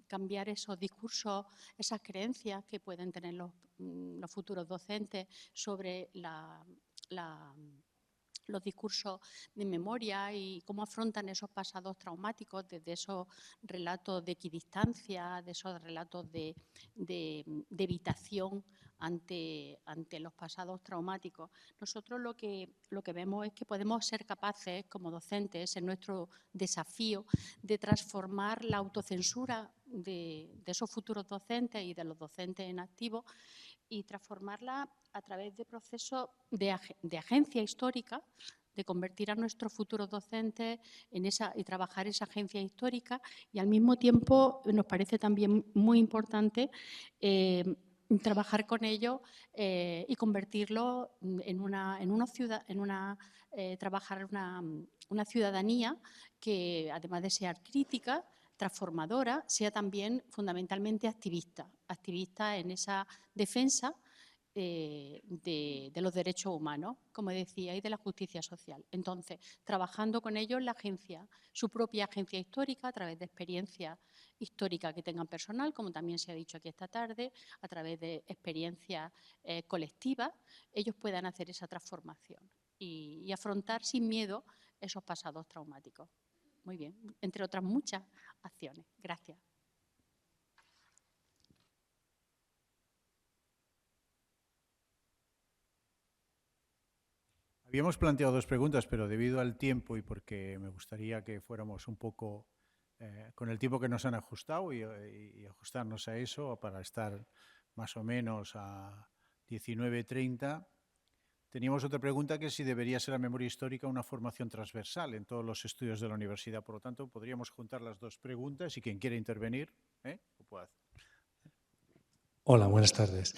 cambiar esos discursos, esas creencias que pueden tener los futuros docentes sobre los discursos de memoria y cómo afrontan esos pasados traumáticos desde esos relatos de equidistancia, de esos relatos de evitación ante los pasados traumáticos. Nosotros lo que vemos es que podemos ser capaces, como docentes, en nuestro desafío de transformar la autocensura de esos futuros docentes y de los docentes en activo y transformarla a través de procesos de agencia histórica, de convertir a nuestros futuros docentes y trabajar esa agencia histórica y al mismo tiempo nos parece también muy importante trabajar con ellos y convertirlo trabajar una ciudadanía que además de ser crítica, transformadora, sea también fundamentalmente activista en esa defensa de los derechos humanos, como decía, y de la justicia social. Entonces, trabajando con ellos su propia agencia histórica a través de experiencias históricas que tengan personal, como también se ha dicho aquí esta tarde, a través de experiencias colectivas, ellos puedan hacer esa transformación y afrontar sin miedo esos pasados traumáticos. Muy bien, entre otras muchas acciones. Gracias. Habíamos planteado dos preguntas, pero debido al tiempo y porque me gustaría que fuéramos un poco con el tiempo que nos han ajustado y ajustarnos a eso para estar más o menos a 19:30. Teníamos otra pregunta, que es si debería ser la memoria histórica una formación transversal en todos los estudios de la universidad. Por lo tanto, podríamos juntar las dos preguntas y quien quiera intervenir, lo puede hacer. Hola, buenas tardes.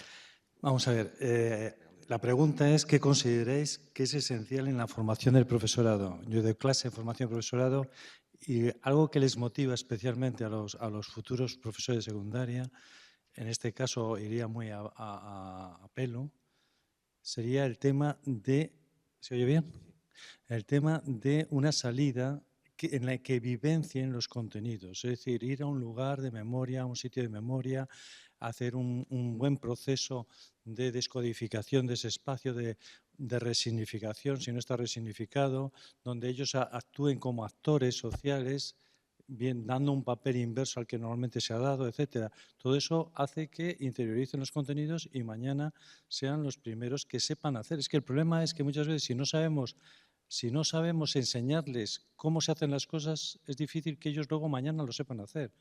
Vamos a ver, la pregunta es ¿qué consideráis que es esencial en la formación del profesorado? Yo doy clase de formación de profesorado y algo que les motiva especialmente a los futuros profesores de secundaria, en este caso iría muy a pelo, sería el tema de, ¿se oye bien? El tema de una salida en la que vivencien los contenidos, es decir, ir a un lugar de memoria, a un sitio de memoria, hacer un buen proceso de descodificación de ese espacio, de resignificación, si no está resignificado, donde ellos actúen como actores sociales, bien dando un papel inverso al que normalmente se ha dado, etcétera. Todo eso hace que interioricen los contenidos y mañana sean los primeros que sepan hacer. Es que el problema es que muchas veces si no sabemos enseñarles cómo se hacen las cosas, es difícil que ellos luego mañana lo sepan hacer.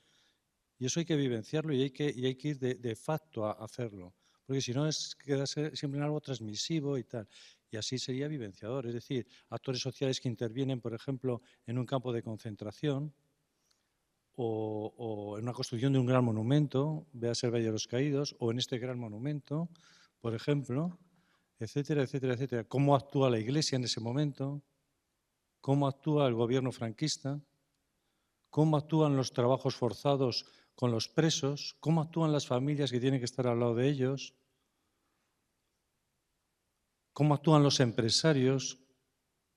Y eso hay que vivenciarlo y hay que ir de facto a hacerlo. Porque si no, queda siempre en algo transmisivo y tal. Y así sería vivenciador. Es decir, actores sociales que intervienen, por ejemplo, en un campo de concentración o en una construcción de un gran monumento, véase el Valle de los Caídos, o en este gran monumento, por ejemplo, etcétera, etcétera, etcétera. ¿Cómo actúa la Iglesia en ese momento? ¿Cómo actúa el gobierno franquista? ¿Cómo actúan los trabajos forzados con los presos? ¿Cómo actúan las familias que tienen que estar al lado de ellos? ¿Cómo actúan los empresarios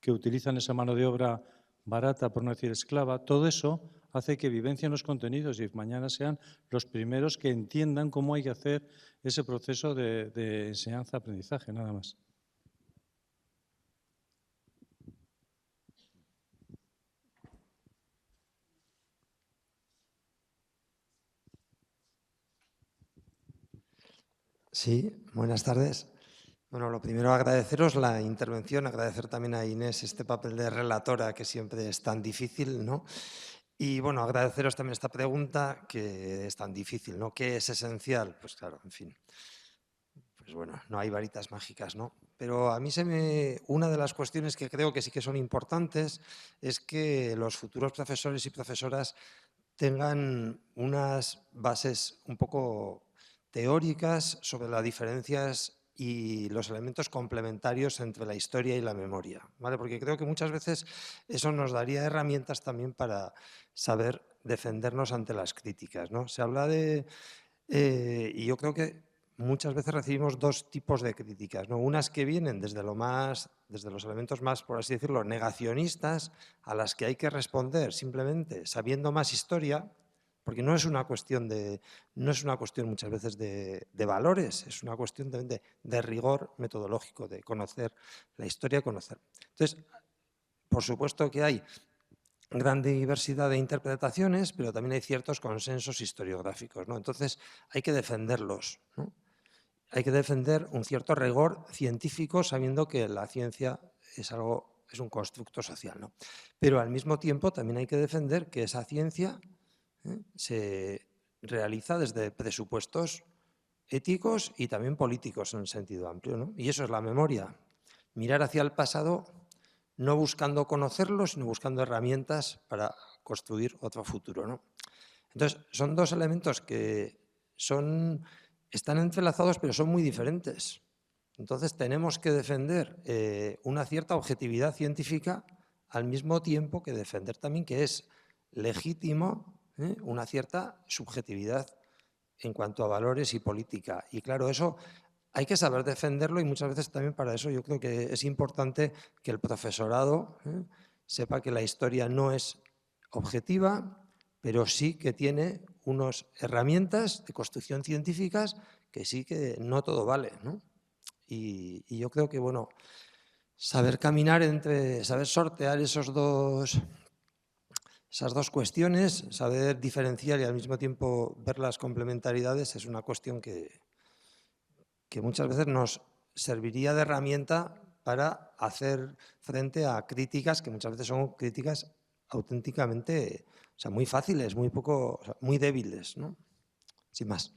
que utilizan esa mano de obra barata, por no decir esclava? Todo eso hace que vivencien los contenidos y mañana sean los primeros que entiendan cómo hay que hacer ese proceso de enseñanza-aprendizaje, nada más. Sí, buenas tardes. Bueno, lo primero agradeceros la intervención, agradecer también a Inés este papel de relatora que siempre es tan difícil, ¿no? Y bueno, agradeceros también esta pregunta que es tan difícil, ¿no? ¿Qué es esencial? Pues claro, en fin, pues bueno, no hay varitas mágicas, ¿no? Pero a mí una de las cuestiones que creo que sí que son importantes es que los futuros profesores y profesoras tengan unas bases un poco teóricas sobre las diferencias y los elementos complementarios entre la historia y la memoria, ¿vale? Porque creo que muchas veces eso nos daría herramientas también para saber defendernos ante las críticas, ¿no? Se habla y yo creo que muchas veces recibimos dos tipos de críticas, ¿no? Unas que vienen desde los elementos más, por así decirlo, negacionistas, a las que hay que responder simplemente sabiendo más historia, porque no es una cuestión muchas veces de valores, es una cuestión también de rigor metodológico, de conocer la historia, conocer. Entonces, por supuesto que hay gran diversidad de interpretaciones, pero también hay ciertos consensos historiográficos, ¿no? Entonces, hay que defenderlos, ¿no? Hay que defender un cierto rigor científico sabiendo que la ciencia es un constructo social, ¿no? Pero al mismo tiempo también hay que defender que esa ciencia se realiza desde presupuestos éticos y también políticos en sentido amplio, ¿no? Y eso es la memoria. Mirar hacia el pasado no buscando conocerlo, sino buscando herramientas para construir otro futuro, ¿no? Entonces, son dos elementos que están entrelazados, pero son muy diferentes. Entonces, tenemos que defender una cierta objetividad científica al mismo tiempo que defender también que es legítimo una cierta subjetividad en cuanto a valores y política. Y claro, eso hay que saber defenderlo y muchas veces también para eso yo creo que es importante que el profesorado sepa que la historia no es objetiva, pero sí que tiene unas herramientas de construcción científicas que sí que no todo vale, ¿no? Y yo creo que, bueno, saber sortear esas dos cuestiones, saber diferenciar y al mismo tiempo ver las complementariedades es una cuestión que muchas veces nos serviría de herramienta para hacer frente a críticas que muchas veces son críticas auténticamente, o sea, muy fáciles, muy poco, o sea, muy débiles, ¿no? Sin más.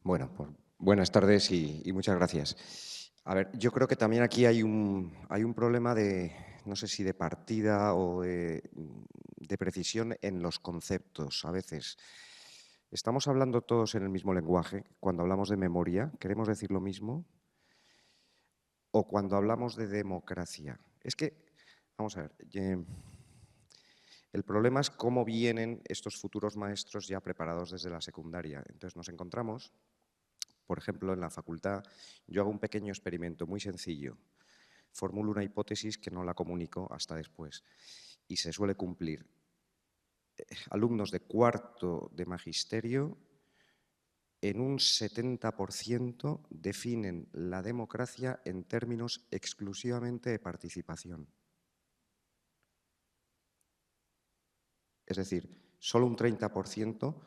Bueno, pues buenas tardes y muchas gracias. A ver, yo creo que también aquí hay un problema de, no sé si de partida o de precisión en los conceptos. A veces estamos hablando todos en el mismo lenguaje. Cuando hablamos de memoria, ¿queremos decir lo mismo? O cuando hablamos de democracia. Es que, vamos a ver, el problema es cómo vienen estos futuros maestros ya preparados desde la secundaria. Entonces nos encontramos, por ejemplo, en la facultad, yo hago un pequeño experimento muy sencillo. Formulo una hipótesis que no la comunico hasta después y se suele cumplir. Alumnos de cuarto de magisterio, en un 70% definen la democracia en términos exclusivamente de participación. Es decir, solo un 30%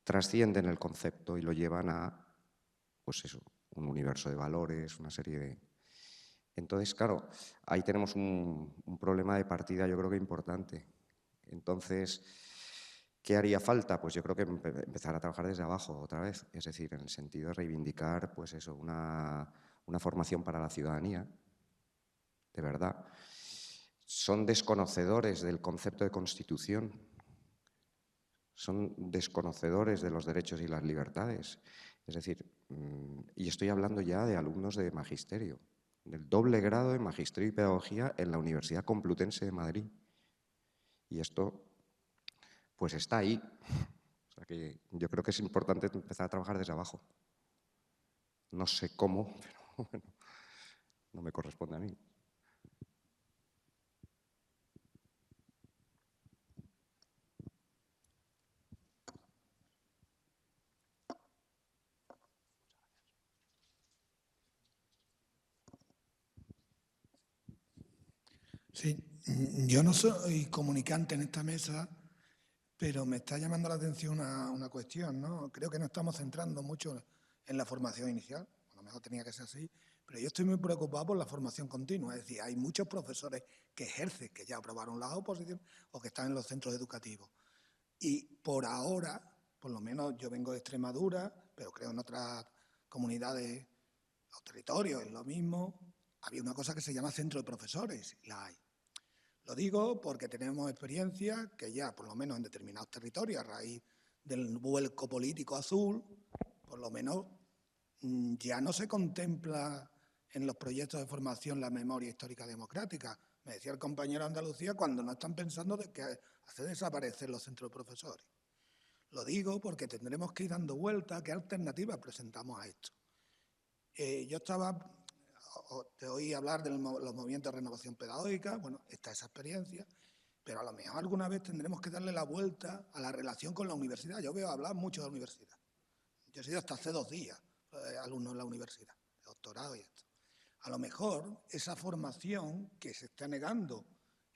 trascienden el concepto y lo llevan a, pues eso, un universo de valores, una serie de... Entonces, claro, ahí tenemos un problema de partida, yo creo que importante. Entonces, ¿qué haría falta? Pues yo creo que empezar a trabajar desde abajo otra vez, es decir, en el sentido de reivindicar, pues eso, una formación para la ciudadanía, de verdad. Son desconocedores del concepto de Constitución, son desconocedores de los derechos y las libertades. Es decir, y estoy hablando ya de alumnos de magisterio, del doble grado de Magisterio y Pedagogía en la Universidad Complutense de Madrid. Y esto, pues está ahí. O sea que yo creo que es importante empezar a trabajar desde abajo. No sé cómo, pero bueno, no me corresponde a mí. Sí, yo no soy comunicante en esta mesa, pero me está llamando la atención una cuestión, ¿no? Creo que nos estamos centrando mucho en la formación inicial, a lo mejor tenía que ser así, pero yo estoy muy preocupado por la formación continua, es decir, hay muchos profesores que ejercen, que ya aprobaron la oposición o que están en los centros educativos. Y por ahora, por lo menos yo vengo de Extremadura, pero creo en otras comunidades o territorios es lo mismo, había una cosa que se llama centro de profesores, la hay. Lo digo porque tenemos experiencia que ya, por lo menos en determinados territorios, a raíz del vuelco político azul, por lo menos ya no se contempla en los proyectos de formación la memoria histórica democrática. Me decía el compañero de Andalucía cuando no están pensando de que hace desaparecer los centros de profesores. Lo digo porque tendremos que ir dando vueltas a qué alternativas presentamos a esto. Yo te oí hablar de los movimientos de renovación pedagógica, bueno, está esa experiencia, pero a lo mejor alguna vez tendremos que darle la vuelta a la relación con la universidad. Yo veo hablar mucho de la universidad. Yo he sido hasta hace 2 días alumno en la universidad, de doctorado y esto. A lo mejor esa formación que se está negando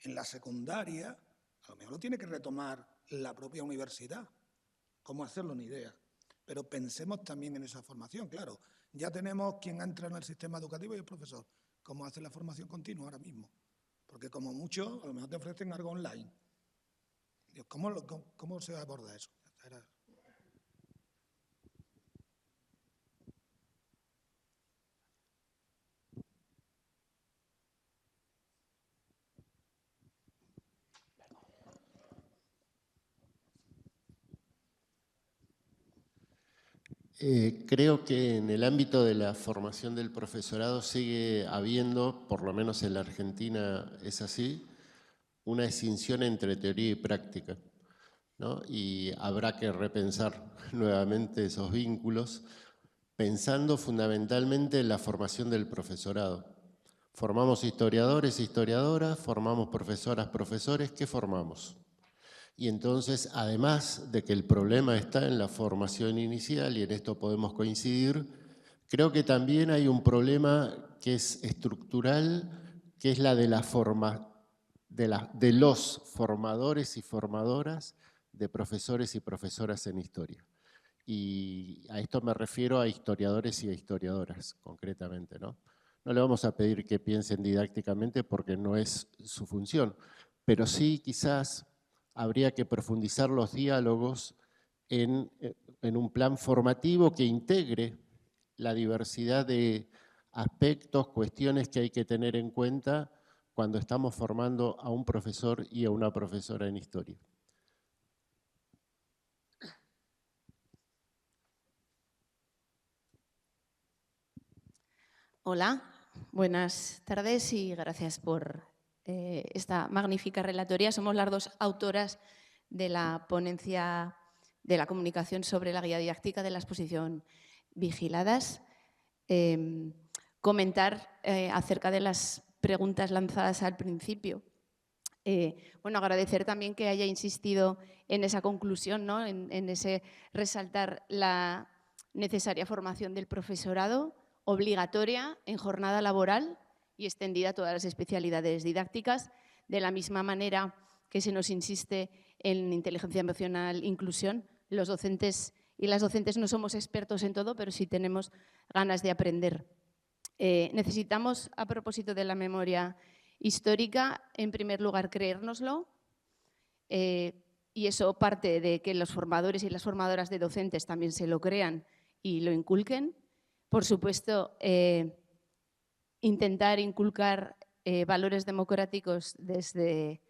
en la secundaria, a lo mejor lo tiene que retomar la propia universidad. ¿Cómo hacerlo? Ni idea. Pero pensemos también en esa formación, claro. Ya tenemos quien ha entrado en el sistema educativo y el profesor. ¿Cómo hace la formación continua ahora mismo? Porque como mucho, a lo mejor te ofrecen algo online. ¿Cómo se aborda eso? Creo que en el ámbito de la formación del profesorado sigue habiendo, por lo menos en la Argentina es así, una escinción entre teoría y práctica, ¿no? Y habrá que repensar nuevamente esos vínculos, pensando fundamentalmente en la formación del profesorado. Formamos historiadores, historiadoras, formamos profesoras, profesores, ¿qué formamos? Y entonces, además de que el problema está en la formación inicial, y en esto podemos coincidir, creo que también hay un problema que es estructural, que es la de la de los formadores y formadoras de profesores y profesoras en historia. Y a esto me refiero a historiadores y a historiadoras, concretamente, ¿no? No le vamos a pedir que piensen didácticamente porque no es su función, pero sí quizás habría que profundizar los diálogos en un plan formativo que integre la diversidad de aspectos, cuestiones que hay que tener en cuenta cuando estamos formando a un profesor y a una profesora en historia. Hola, buenas tardes y gracias por esta magnífica relatoría. Somos las dos autoras de la ponencia de la comunicación sobre la guía didáctica de la exposición Vigiladas. Comentar acerca de las preguntas lanzadas al principio. Bueno, agradecer también que haya insistido en esa conclusión, ¿no? en ese resaltar la necesaria formación del profesorado, obligatoria en jornada laboral y extendida a todas las especialidades didácticas, de la misma manera que se nos insiste en inteligencia emocional, inclusión. Los docentes y las docentes no somos expertos en todo, pero sí tenemos ganas de aprender. Necesitamos, a propósito de la memoria histórica, en primer lugar, creérnoslo, y eso parte de que los formadores y las formadoras de docentes también se lo crean y lo inculquen. Por supuesto, intentar inculcar valores democráticos desde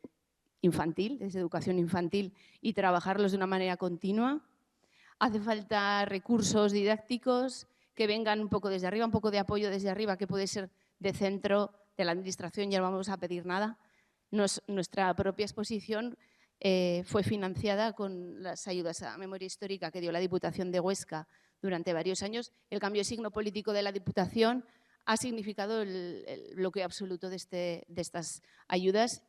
infantil, desde educación infantil, y trabajarlos de una manera continua. Hace falta recursos didácticos que vengan un poco desde arriba, un poco de apoyo desde arriba, que puede ser de centro, de la administración, ya no vamos a pedir nada. Nuestra propia exposición fue financiada con las ayudas a memoria histórica que dio la Diputación de Huesca durante varios años. El cambio de signo político de la Diputación ha significado el bloqueo absoluto de estas ayudas,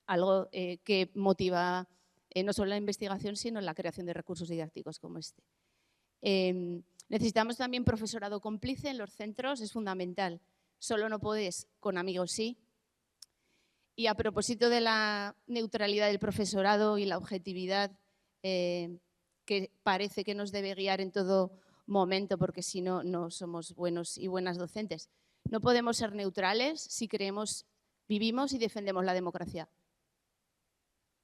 algo que motiva no solo la investigación, sino la creación de recursos didácticos como este. Necesitamos también profesorado cómplice en los centros, es fundamental. Solo no podés, con amigos sí. Y a propósito de la neutralidad del profesorado y la objetividad que parece que nos debe guiar en todo momento, porque si no, no somos buenos y buenas docentes. No podemos ser neutrales si creemos, vivimos y defendemos la democracia.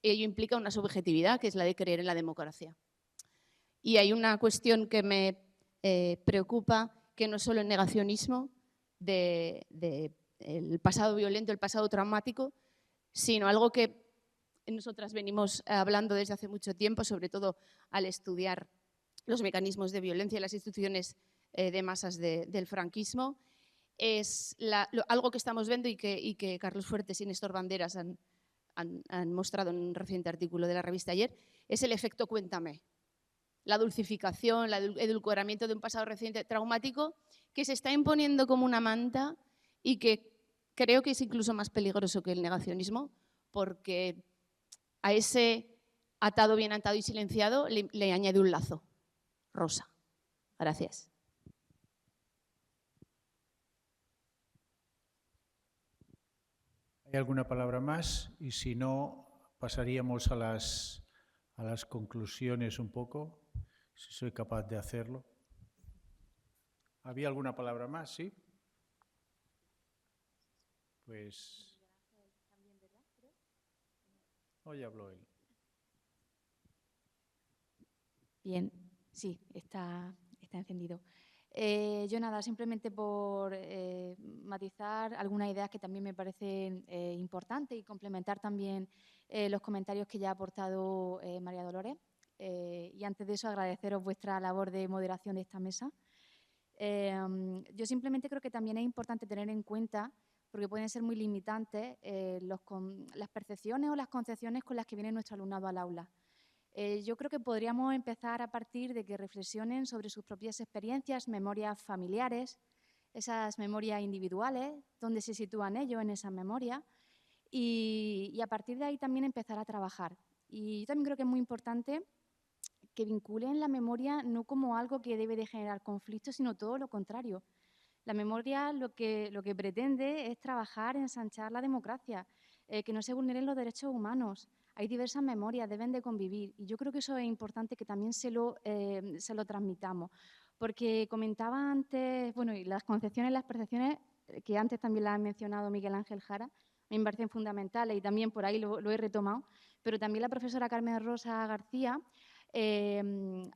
Ello implica una subjetividad, que es la de creer en la democracia. Y hay una cuestión que me preocupa, que no es solo el negacionismo del pasado violento, el pasado traumático, sino algo que nosotras venimos hablando desde hace mucho tiempo, sobre todo al estudiar los mecanismos de violencia en las instituciones de masas del franquismo. Es algo que estamos viendo y que Carlos Fuertes y Néstor Banderas han mostrado en un reciente artículo de la revista Ayer, es el efecto Cuéntame. La dulcificación, el edulcoramiento de un pasado reciente traumático que se está imponiendo como una manta y que creo que es incluso más peligroso que el negacionismo, porque a ese atado, bien atado y silenciado le añade un lazo rosa. Gracias. ¿Hay alguna palabra más? Y si no, pasaríamos a las conclusiones un poco, si soy capaz de hacerlo. ¿Había alguna palabra más? ¿Sí? Pues... Hoy habló él. Bien, sí, está encendido. Yo nada, simplemente por matizar algunas ideas que también me parecen importantes y complementar también los comentarios que ya ha aportado María Dolores. Y antes de eso, agradeceros vuestra labor de moderación de esta mesa. Yo simplemente creo que también es importante tener en cuenta, porque pueden ser muy limitantes, las percepciones o las concepciones con las que viene nuestro alumnado al aula. Yo creo que podríamos empezar a partir de que reflexionen sobre sus propias experiencias, memorias familiares, esas memorias individuales, dónde se sitúan ellos en esas memorias, y a partir de ahí también empezar a trabajar. Y yo también creo que es muy importante que vinculen la memoria no como algo que debe de generar conflictos, sino todo lo contrario. La memoria lo que pretende es trabajar, ensanchar la democracia, que no se vulneren los derechos humanos. Hay diversas memorias, deben de convivir y yo creo que eso es importante que también se lo transmitamos. Porque comentaba antes, bueno, y las concepciones, las percepciones, que antes también las ha mencionado Miguel Ángel Jara, me parecen fundamentales y también por ahí lo he retomado, pero también la profesora Carmen Rosa García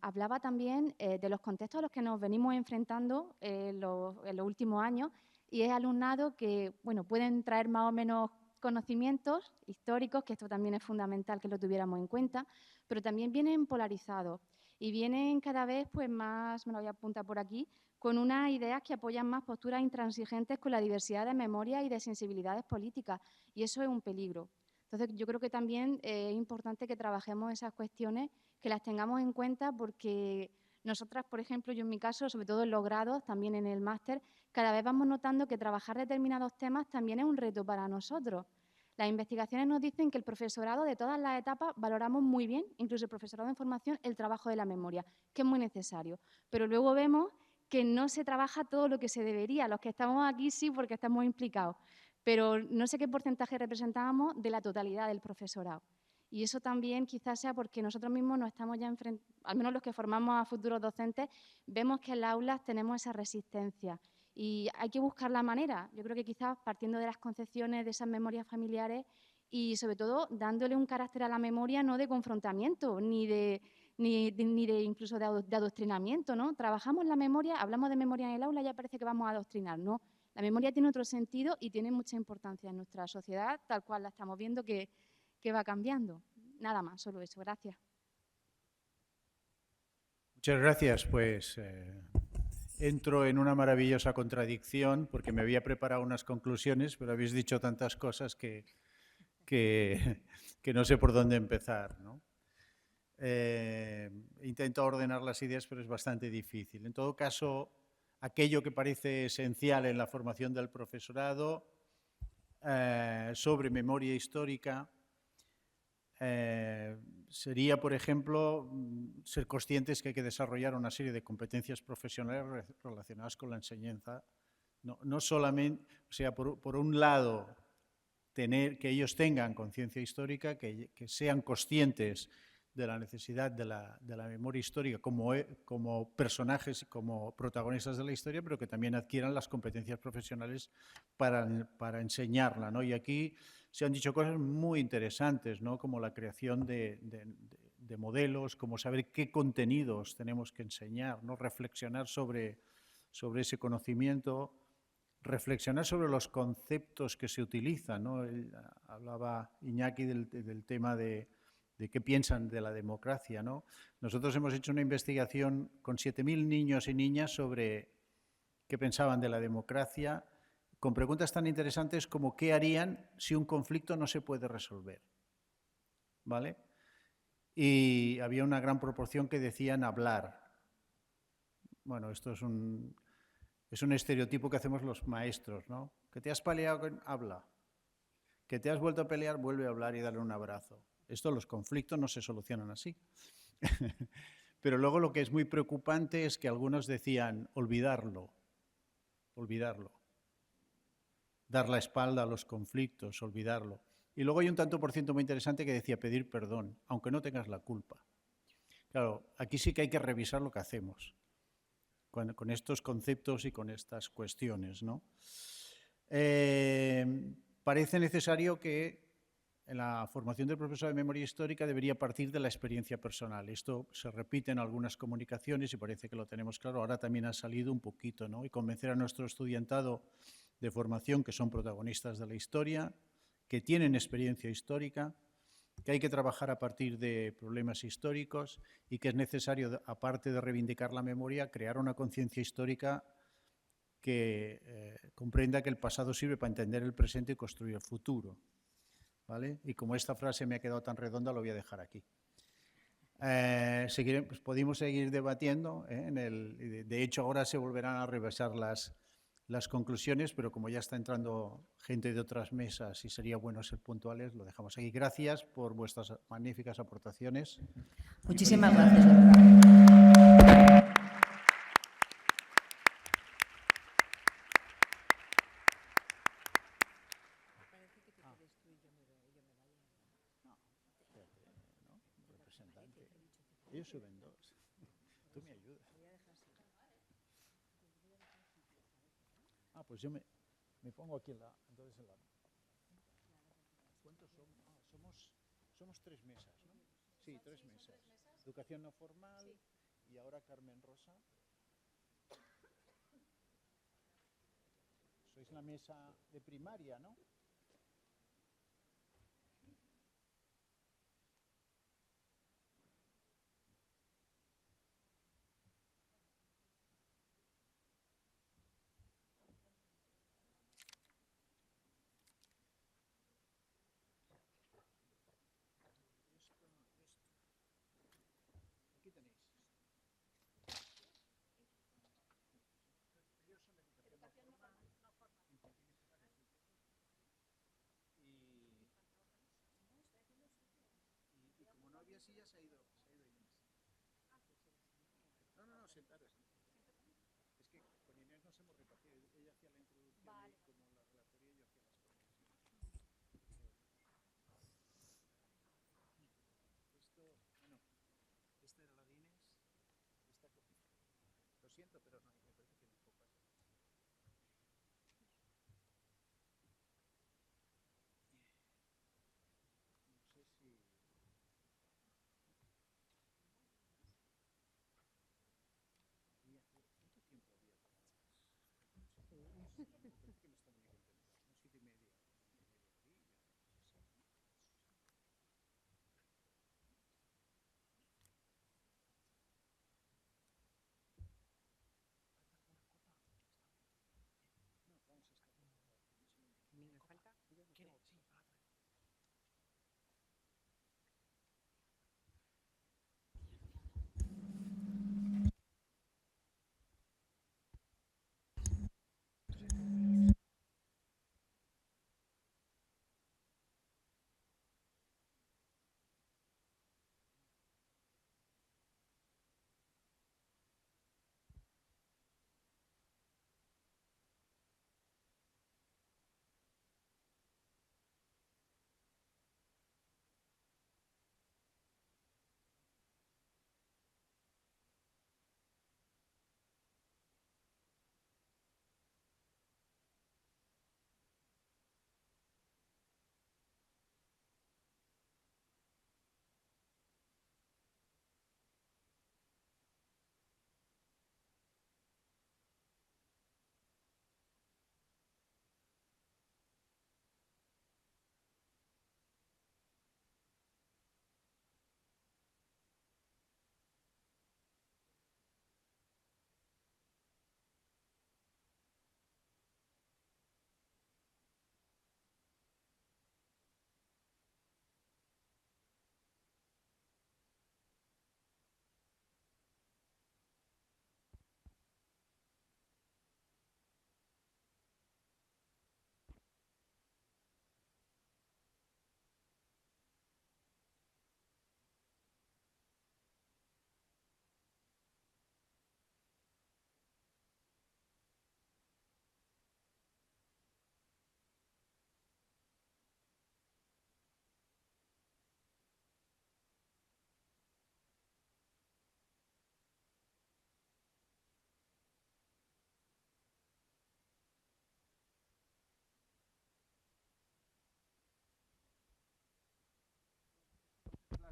hablaba también de los contextos a los que nos venimos enfrentando en los últimos años y es alumnado que, bueno, pueden traer más o menos conocimientos históricos, que esto también es fundamental que lo tuviéramos en cuenta, pero también vienen polarizados y vienen cada vez pues más, me lo voy a apuntar por aquí, con unas ideas que apoyan más posturas intransigentes con la diversidad de memorias y de sensibilidades políticas, y eso es un peligro. Entonces, yo creo que también es importante que trabajemos esas cuestiones, que las tengamos en cuenta, porque nosotras, por ejemplo, yo en mi caso, sobre todo en los grados, también en el máster, cada vez vamos notando que trabajar determinados temas también es un reto para nosotros. Las investigaciones nos dicen que el profesorado de todas las etapas valoramos muy bien, incluso el profesorado en formación, el trabajo de la memoria, que es muy necesario. Pero luego vemos que no se trabaja todo lo que se debería. Los que estamos aquí sí, porque estamos implicados, pero no sé qué porcentaje representábamos de la totalidad del profesorado. Y eso también quizás sea porque nosotros mismos nos estamos ya enfrentando, al menos los que formamos a futuros docentes, vemos que en las aulas tenemos esa resistencia. Y hay que buscar la manera, yo creo que quizás partiendo de las concepciones de esas memorias familiares y sobre todo dándole un carácter a la memoria no de confrontamiento, ni de incluso de adoctrinamiento, ¿no? Trabajamos la memoria, hablamos de memoria en el aula y ya parece que vamos a adoctrinar, ¿no? La memoria tiene otro sentido y tiene mucha importancia en nuestra sociedad, tal cual la estamos viendo que va cambiando. Nada más, solo eso. Gracias. Muchas gracias. Pues entro en una maravillosa contradicción porque me había preparado unas conclusiones, pero habéis dicho tantas cosas que no sé por dónde empezar, ¿no? Intento ordenar las ideas, pero es bastante difícil. En todo caso, aquello que parece esencial en la formación del profesorado sobre memoria histórica sería, por ejemplo, ser conscientes que hay que desarrollar una serie de competencias profesionales relacionadas con la enseñanza. No solamente, o sea, por un lado, que ellos tengan conciencia histórica, que sean conscientes de la necesidad de la memoria histórica como personajes y como protagonistas de la historia, pero que también adquieran las competencias profesionales para enseñarla, ¿no? Y aquí se han dicho cosas muy interesantes, ¿no? Como la creación de modelos, como saber qué contenidos tenemos que enseñar, ¿no? Reflexionar sobre ese conocimiento, reflexionar sobre los conceptos que se utilizan, ¿no? Hablaba Iñaki del tema de qué piensan de la democracia, ¿no? Nosotros hemos hecho una investigación con 7.000 niños y niñas sobre qué pensaban de la democracia, con preguntas tan interesantes como qué harían si un conflicto no se puede resolver, ¿vale? Y había una gran proporción que decían hablar. Bueno, esto es un estereotipo que hacemos los maestros, ¿no? Que te has peleado, habla. Que te has vuelto a pelear, vuelve a hablar y darle un abrazo. Los conflictos no se solucionan así. Pero luego lo que es muy preocupante es que algunos decían olvidarlo. Dar la espalda a los conflictos, olvidarlo. Y luego hay un tanto por ciento muy interesante que decía pedir perdón, aunque no tengas la culpa. Claro, aquí sí que hay que revisar lo que hacemos con estos conceptos y con estas cuestiones, ¿no? Parece necesario que en la formación del profesor de memoria histórica debería partir de la experiencia personal. Esto se repite en algunas comunicaciones y parece que lo tenemos claro. Ahora también ha salido un poquito, ¿no? Y convencer a nuestro estudiantado de formación que son protagonistas de la historia, que tienen experiencia histórica, que hay que trabajar a partir de problemas históricos y que es necesario, aparte de reivindicar la memoria, crear una conciencia histórica que comprenda que el pasado sirve para entender el presente y construir el futuro, ¿vale? Y como esta frase me ha quedado tan redonda, lo voy a dejar aquí. Pues podemos seguir debatiendo, de hecho, ahora se volverán a revisar las conclusiones, pero como ya está entrando gente de otras mesas y sería bueno ser puntuales, lo dejamos aquí. Gracias por vuestras magníficas aportaciones. Muchísimas gracias, de verdad. Ellos suben 2. Tú me ayudas. Pues yo me pongo aquí entonces en la... ¿Cuántos somos? Somos 3 mesas, ¿no? Sí, 3 mesas. Educación no formal y ahora Carmen Rosa. Sois la mesa de primaria, ¿no? Aquí tenéis. Ellos son educación no formal. Y como no había sillas, se ha ido Inés. No, sentaros. Es que con Inés nos hemos repartido. Ella hacía la introducción y como la relatoría yo hacía las cosas. Esta era la de Inés. Lo siento, pero no, me parece que no hay pocas. No sé si... ¿Cuánto tiempo había? Me parece que no está muy bien pensado. 7:30. ¿Me falta? ¿Quiere? Sí.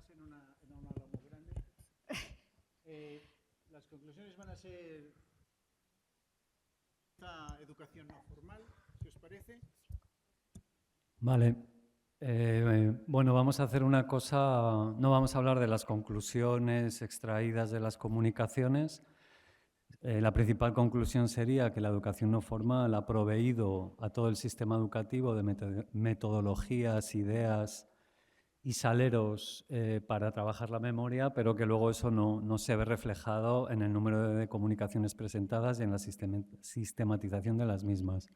En una aula muy grande. Las conclusiones van a ser esta educación no formal, si os parece. Vale. Bueno, vamos a hacer una cosa, no vamos a hablar de las conclusiones extraídas de las comunicaciones. La principal conclusión sería que la educación no formal ha proveído a todo el sistema educativo de metodologías, ideas y saleros para trabajar la memoria, pero que luego eso no se ve reflejado en el número de comunicaciones presentadas y en la sistematización de las mismas.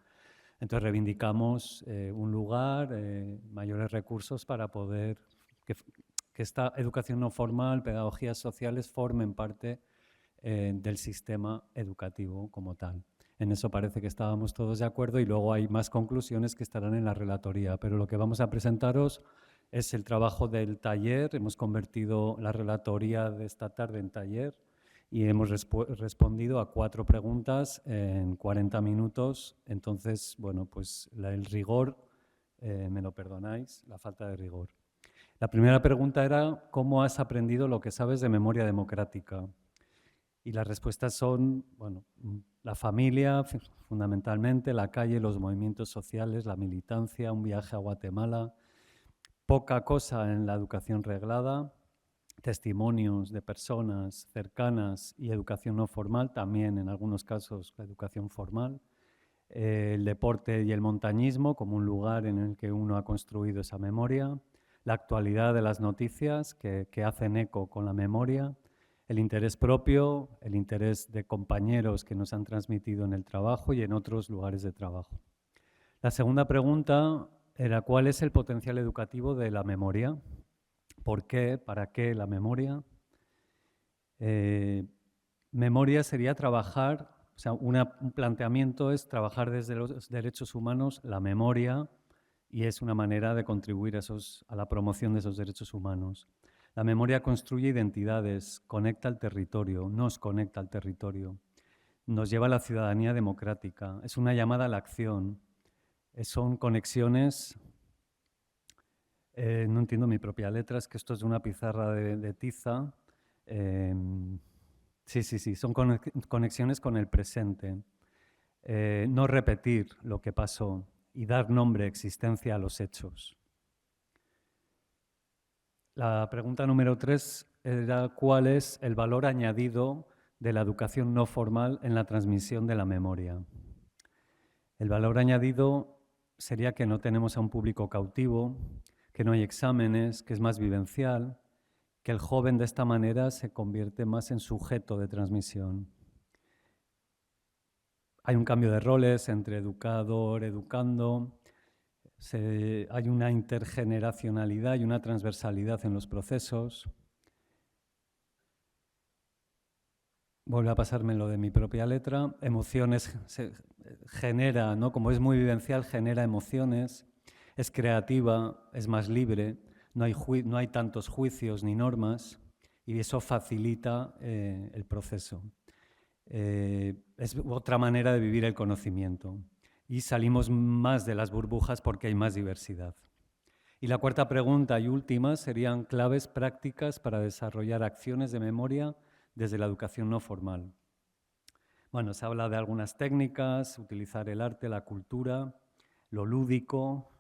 Entonces reivindicamos un lugar, mayores recursos para poder que esta educación no formal, pedagogías sociales formen parte del sistema educativo como tal. En eso parece que estábamos todos de acuerdo y luego hay más conclusiones que estarán en la relatoría, pero lo que vamos a presentaros es el trabajo del taller. Hemos convertido la relatoría de esta tarde en taller y hemos respondido a 4 preguntas en 40 minutos. Entonces, bueno, pues el rigor, me lo perdonáis, la falta de rigor. La primera pregunta era, ¿cómo has aprendido lo que sabes de memoria democrática? Y las respuestas son, bueno, la familia, fundamentalmente, la calle, los movimientos sociales, la militancia, un viaje a Guatemala, poca cosa en la educación reglada, testimonios de personas cercanas y educación no formal, también en algunos casos la educación formal, el deporte y el montañismo como un lugar en el que uno ha construido esa memoria, la actualidad de las noticias que hacen eco con la memoria, el interés propio, el interés de compañeros que nos han transmitido en el trabajo y en otros lugares de trabajo. La segunda pregunta era ¿cuál es el potencial educativo de la memoria? ¿Por qué? ¿Para qué la memoria? Memoria sería trabajar, o sea, un planteamiento es trabajar desde los derechos humanos la memoria y es una manera de contribuir a la promoción de esos derechos humanos. La memoria construye identidades, conecta al territorio, nos conecta al territorio, nos lleva a la ciudadanía democrática, es una llamada a la acción, son conexiones. No entiendo mi propia letra, es que esto es de una pizarra de tiza. Sí, son conexiones con el presente. No repetir lo que pasó y dar nombre, existencia a los hechos. La pregunta número 3 era ¿cuál es el valor añadido de la educación no formal en la transmisión de la memoria? El valor añadido sería que no tenemos a un público cautivo, que no hay exámenes, que es más vivencial, que el joven de esta manera se convierte más en sujeto de transmisión. Hay un cambio de roles entre educador, educando, hay una intergeneracionalidad y una transversalidad en los procesos. Vuelve a pasarme lo de mi propia letra. Emociones genera, ¿no? Como es muy vivencial, genera emociones. Es creativa, es más libre, no hay tantos juicios ni normas y eso facilita el proceso. Es otra manera de vivir el conocimiento y salimos más de las burbujas porque hay más diversidad. Y la cuarta pregunta y última serían claves prácticas para desarrollar acciones de memoria desde la educación no formal. Bueno, se habla de algunas técnicas, utilizar el arte, la cultura, lo lúdico,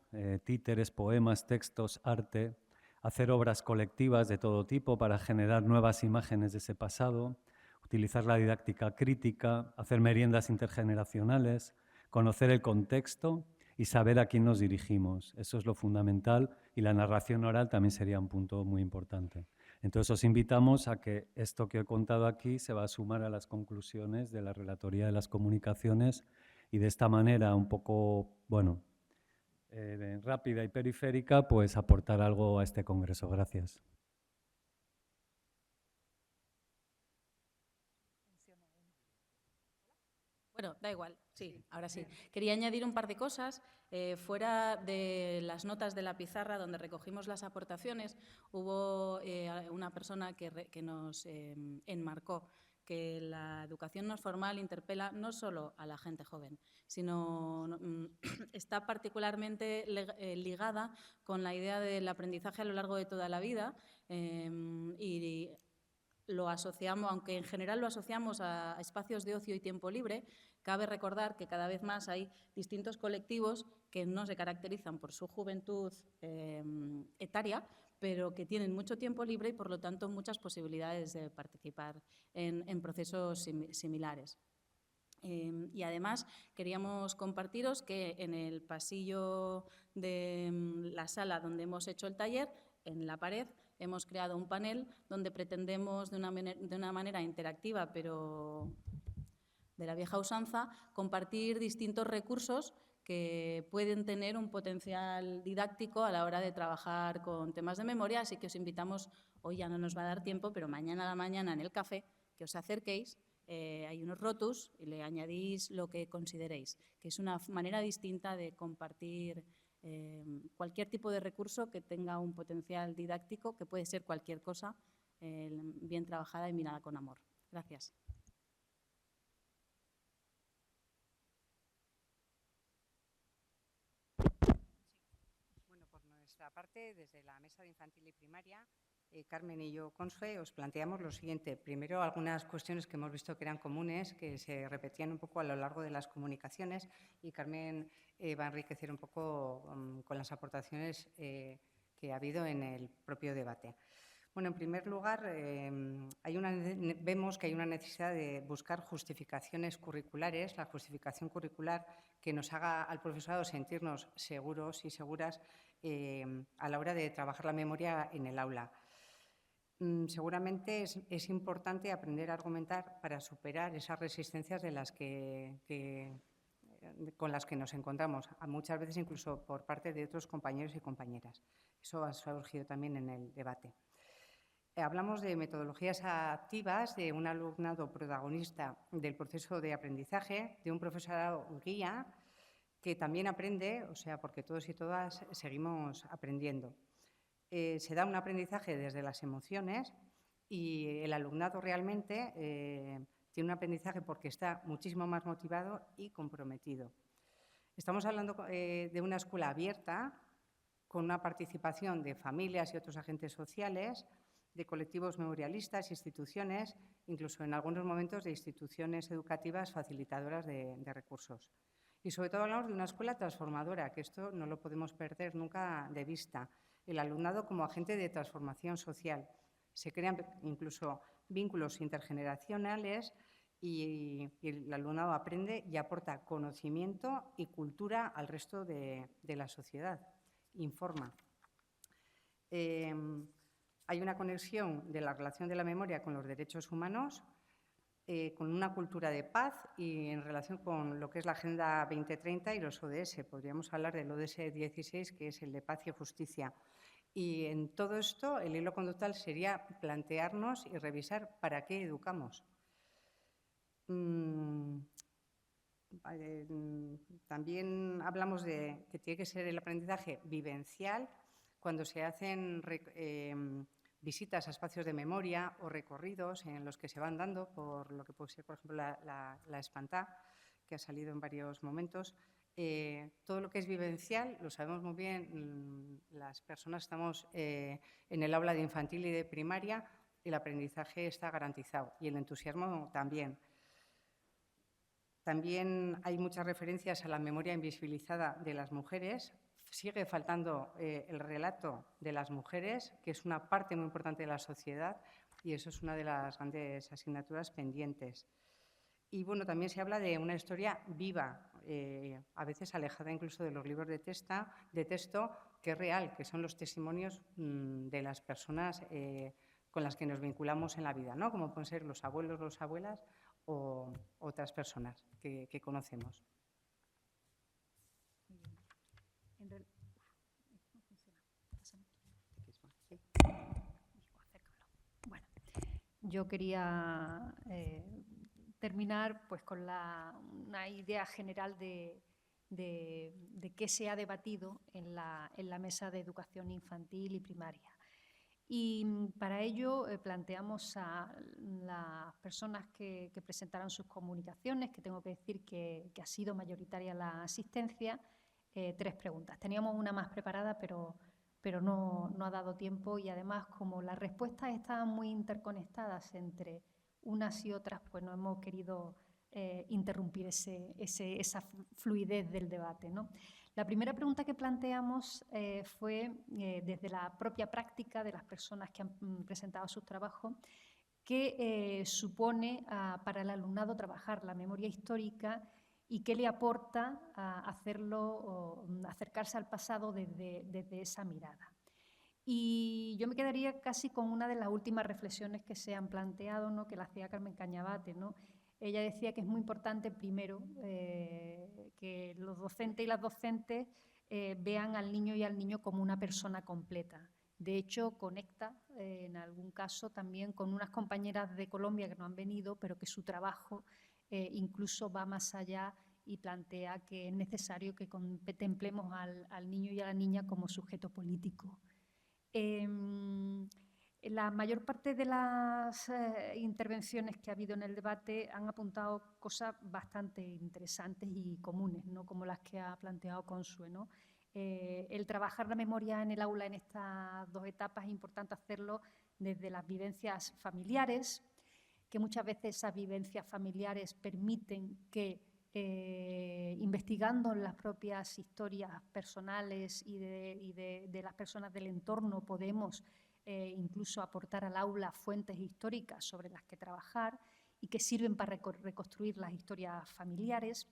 títeres, poemas, textos, arte, hacer obras colectivas de todo tipo para generar nuevas imágenes de ese pasado, utilizar la didáctica crítica, hacer meriendas intergeneracionales, conocer el contexto y saber a quién nos dirigimos. Eso es lo fundamental y la narración oral también sería un punto muy importante. Entonces os invitamos a que esto que he contado aquí se va a sumar a las conclusiones de la Relatoría de las Comunicaciones y de esta manera un poco, bueno, rápida y periférica, pues aportar algo a este congreso. Gracias. Bueno, da igual, sí, ahora sí. Quería añadir un par de cosas. Fuera de las notas de la pizarra donde recogimos las aportaciones, hubo una persona que nos enmarcó que la educación no formal interpela no solo a la gente joven, sino está particularmente ligada con la idea del aprendizaje a lo largo de toda la vida y lo asociamos, aunque en general lo asociamos a espacios de ocio y tiempo libre, cabe recordar que cada vez más hay distintos colectivos que no se caracterizan por su juventud etaria, pero que tienen mucho tiempo libre y, por lo tanto, muchas posibilidades de participar en procesos similares. Y además queríamos compartiros que en el pasillo de la sala donde hemos hecho el taller, en la pared, hemos creado un panel donde pretendemos de una manera interactiva, pero de la vieja usanza, compartir distintos recursos que pueden tener un potencial didáctico a la hora de trabajar con temas de memoria, así que os invitamos, hoy ya no nos va a dar tiempo, pero mañana a la mañana en el café, que os acerquéis, hay unos rotus y le añadís lo que consideréis, que es una manera distinta de compartir cualquier tipo de recurso que tenga un potencial didáctico, que puede ser cualquier cosa, bien trabajada y mirada con amor. Gracias. Bueno, por nuestra parte, desde la Mesa de Infantil y Primaria, Carmen y yo, Consue, os planteamos lo siguiente. Primero, algunas cuestiones que hemos visto que eran comunes, que se repetían un poco a lo largo de las comunicaciones, y Carmen va a enriquecer un poco con las aportaciones que ha habido en el propio debate. Bueno, en primer lugar, vemos que hay una necesidad de buscar justificaciones curriculares, la justificación curricular que nos haga al profesorado sentirnos seguros y seguras a la hora de trabajar la memoria en el aula. Seguramente es importante aprender a argumentar para superar esas resistencias con las que nos encontramos, muchas veces incluso por parte de otros compañeros y compañeras. Eso ha surgido también en el debate. Hablamos de metodologías activas, de un alumnado protagonista del proceso de aprendizaje, de un profesorado guía que también aprende, o sea, porque todos y todas seguimos aprendiendo. Se da un aprendizaje desde las emociones y el alumnado realmente tiene un aprendizaje porque está muchísimo más motivado y comprometido. Estamos hablando de una escuela abierta con una participación de familias y otros agentes sociales, de colectivos memorialistas, instituciones, incluso en algunos momentos de instituciones educativas facilitadoras de recursos. Y sobre todo hablamos de una escuela transformadora, que esto no lo podemos perder nunca de vista. El alumnado como agente de transformación social. Se crean incluso vínculos intergeneracionales y el alumnado aprende y aporta conocimiento y cultura al resto de la sociedad. Informa. Hay una conexión de la relación de la memoria con los derechos humanos, con una cultura de paz y en relación con lo que es la Agenda 2030 y los ODS. Podríamos hablar del ODS 16, que es el de paz y justicia. Y en todo esto, el hilo conductual sería plantearnos y revisar para qué educamos. También hablamos de que tiene que ser el aprendizaje vivencial cuando se hacen visitas a espacios de memoria o recorridos en los que se van dando por lo que puede ser, por ejemplo, la Espantá, que ha salido en varios momentos. Todo lo que es vivencial, lo sabemos muy bien, las personas estamos en el aula de infantil y de primaria, el aprendizaje está garantizado y el entusiasmo también. También hay muchas referencias a la memoria invisibilizada de las mujeres. Sigue faltando el relato de las mujeres, que es una parte muy importante de la sociedad, y eso es una de las grandes asignaturas pendientes. Y bueno, también se habla de una historia viva, a veces alejada incluso de los libros de texto, que es real, que son los testimonios de las personas con las que nos vinculamos en la vida, ¿no? Como pueden ser los abuelos, las abuelas o otras personas que conocemos. Bueno, yo quería terminar pues, con una idea general de qué se ha debatido en la mesa de educación infantil y primaria. Y para ello planteamos a las personas que presentaron sus comunicaciones, que tengo que decir que ha sido mayoritaria la asistencia, 3 preguntas. Teníamos una más preparada, pero no ha dado tiempo y además como las respuestas estaban muy interconectadas entre unas y otras, pues no hemos querido interrumpir esa fluidez del debate, ¿no? La primera pregunta que planteamos fue desde la propia práctica de las personas que han presentado sus trabajos, qué supone para el alumnado trabajar la memoria histórica y qué le aporta a acercarse al pasado desde esa mirada. Y yo me quedaría casi con una de las últimas reflexiones que se han planteado, ¿no? Que la hacía Carmen Cañabate, ¿no? Ella decía que es muy importante, primero, que los docentes y las docentes vean al niño y al niño como una persona completa. De hecho, conecta en algún caso también con unas compañeras de Colombia que no han venido, pero que su trabajo incluso va más allá y plantea que es necesario que contemplemos al niño y a la niña como sujeto político. La mayor parte de las intervenciones que ha habido en el debate han apuntado cosas bastante interesantes y comunes, ¿no? Como las que ha planteado Consue, ¿no? El trabajar la memoria en el aula en estas dos etapas es importante hacerlo desde las vivencias familiares, que muchas veces esas vivencias familiares permiten que investigando las propias historias personales y de las personas del entorno podemos incluso aportar al aula fuentes históricas sobre las que trabajar y que sirven para reconstruir las historias familiares,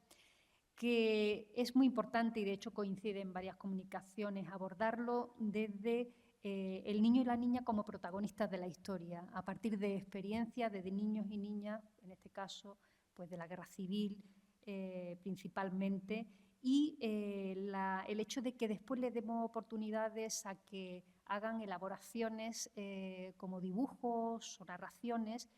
que es muy importante y de hecho coincide en varias comunicaciones abordarlo desde el niño y la niña como protagonistas de la historia, a partir de experiencias de niños y niñas, en este caso pues de la guerra civil principalmente, y el hecho de que después les demos oportunidades a que hagan elaboraciones como dibujos o narraciones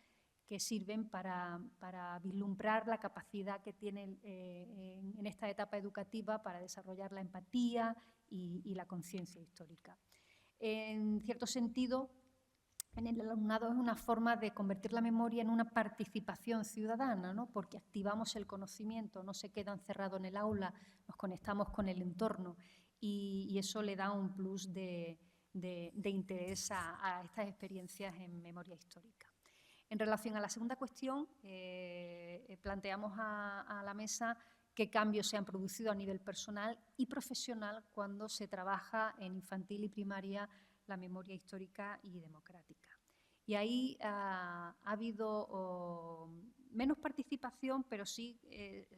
que sirven para vislumbrar la capacidad que tienen en esta etapa educativa para desarrollar la empatía y la conciencia histórica. En cierto sentido, en el alumnado es una forma de convertir la memoria en una participación ciudadana, ¿no? Porque activamos el conocimiento, no se queda encerrado en el aula, nos conectamos con el entorno y eso le da un plus de interés a estas experiencias en memoria histórica. En relación a la segunda cuestión, planteamos a la mesa qué cambios se han producido a nivel personal y profesional cuando se trabaja en infantil y primaria la memoria histórica y democrática. Y ahí ha habido menos participación, pero sí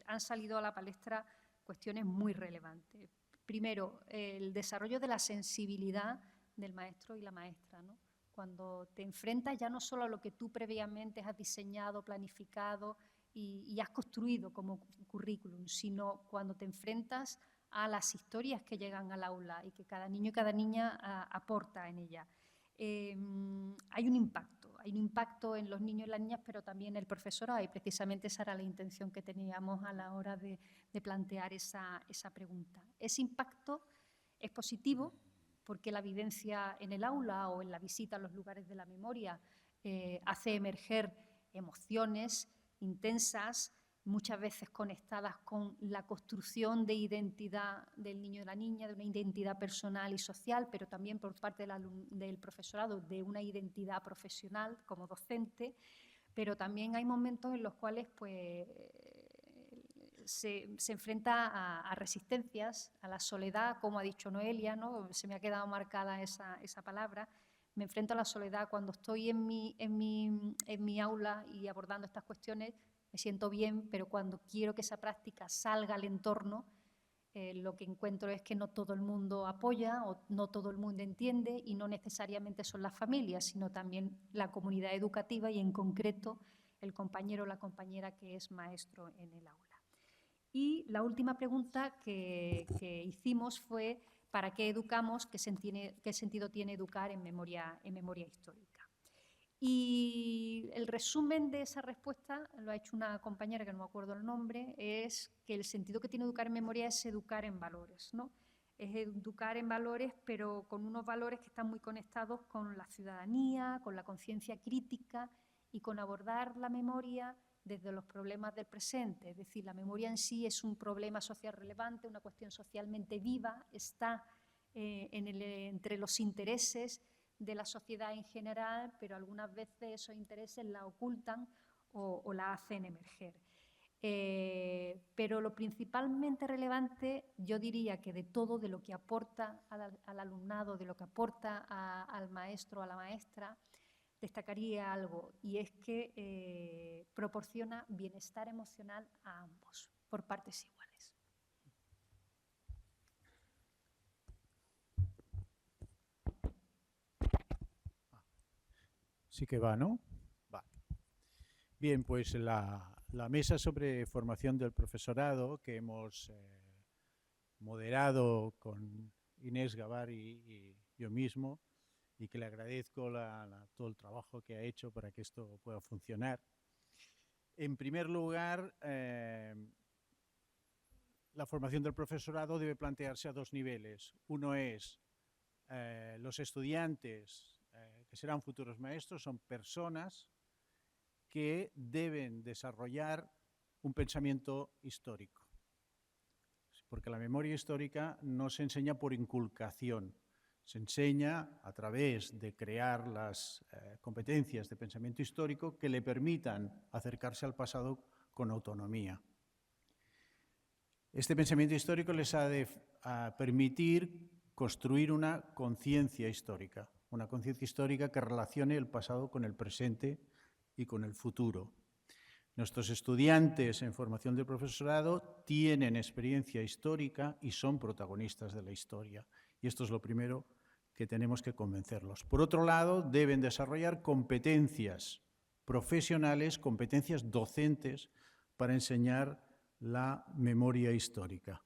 han salido a la palestra cuestiones muy relevantes. Primero, el desarrollo de la sensibilidad del maestro y la maestra, ¿no? Cuando te enfrentas ya no solo a lo que tú previamente has diseñado, planificado y has construido como currículum, sino cuando te enfrentas a las historias que llegan al aula y que cada niño y cada niña aporta en ella. Hay un impacto en los niños y las niñas, pero también en el profesorado, y precisamente esa era la intención que teníamos a la hora de plantear esa pregunta. Ese impacto es positivo porque la vivencia en el aula o en la visita a los lugares de la memoria hace emerger emociones intensas, muchas veces conectadas con la construcción de identidad del niño y de la niña, de una identidad personal y social, pero también por parte del profesorado de una identidad profesional como docente, pero también hay momentos en los cuales pues, se enfrenta a resistencias, a la soledad, como ha dicho Noelia, ¿no? Se me ha quedado marcada esa palabra. Me enfrento a la soledad cuando estoy en mi aula y abordando estas cuestiones, me siento bien, pero cuando quiero que esa práctica salga al entorno, lo que encuentro es que no todo el mundo apoya o no todo el mundo entiende y no necesariamente son las familias, sino también la comunidad educativa y en concreto el compañero o la compañera que es maestro en el aula. Y la última pregunta que hicimos fue ¿para qué educamos? ¿Qué sentido tiene educar en memoria histórica? Y el resumen de esa respuesta, lo ha hecho una compañera que no me acuerdo el nombre, es que el sentido que tiene educar en memoria es educar en valores, ¿no? Es educar en valores, pero con unos valores que están muy conectados con la ciudadanía, con la conciencia crítica y con abordar la memoria desde los problemas del presente. Es decir, la memoria en sí es un problema social relevante, una cuestión socialmente viva, está entre los intereses de la sociedad en general, pero algunas veces esos intereses la ocultan o la hacen emerger. Pero lo principalmente relevante, yo diría que de todo, de lo que aporta al alumnado, de lo que aporta al maestro o a la maestra, destacaría algo, y es que proporciona bienestar emocional a ambos, por partes iguales. Sí que va, ¿no? Va. Bien, pues la mesa sobre formación del profesorado que hemos moderado con Inés Gavar y yo mismo, y que le agradezco todo el trabajo que ha hecho para que esto pueda funcionar. En primer lugar, la formación del profesorado debe plantearse a dos niveles. Uno es los estudiantes que serán futuros maestros, son personas que deben desarrollar un pensamiento histórico. Porque la memoria histórica no se enseña por inculcación, se enseña a través de crear las competencias de pensamiento histórico que le permitan acercarse al pasado con autonomía. Este pensamiento histórico les ha de permitir construir una conciencia histórica que relacione el pasado con el presente y con el futuro. Nuestros estudiantes en formación de profesorado tienen experiencia histórica y son protagonistas de la historia. Y esto es lo primero que tenemos que convencerlos. Por otro lado, deben desarrollar competencias profesionales, competencias docentes para enseñar la memoria histórica.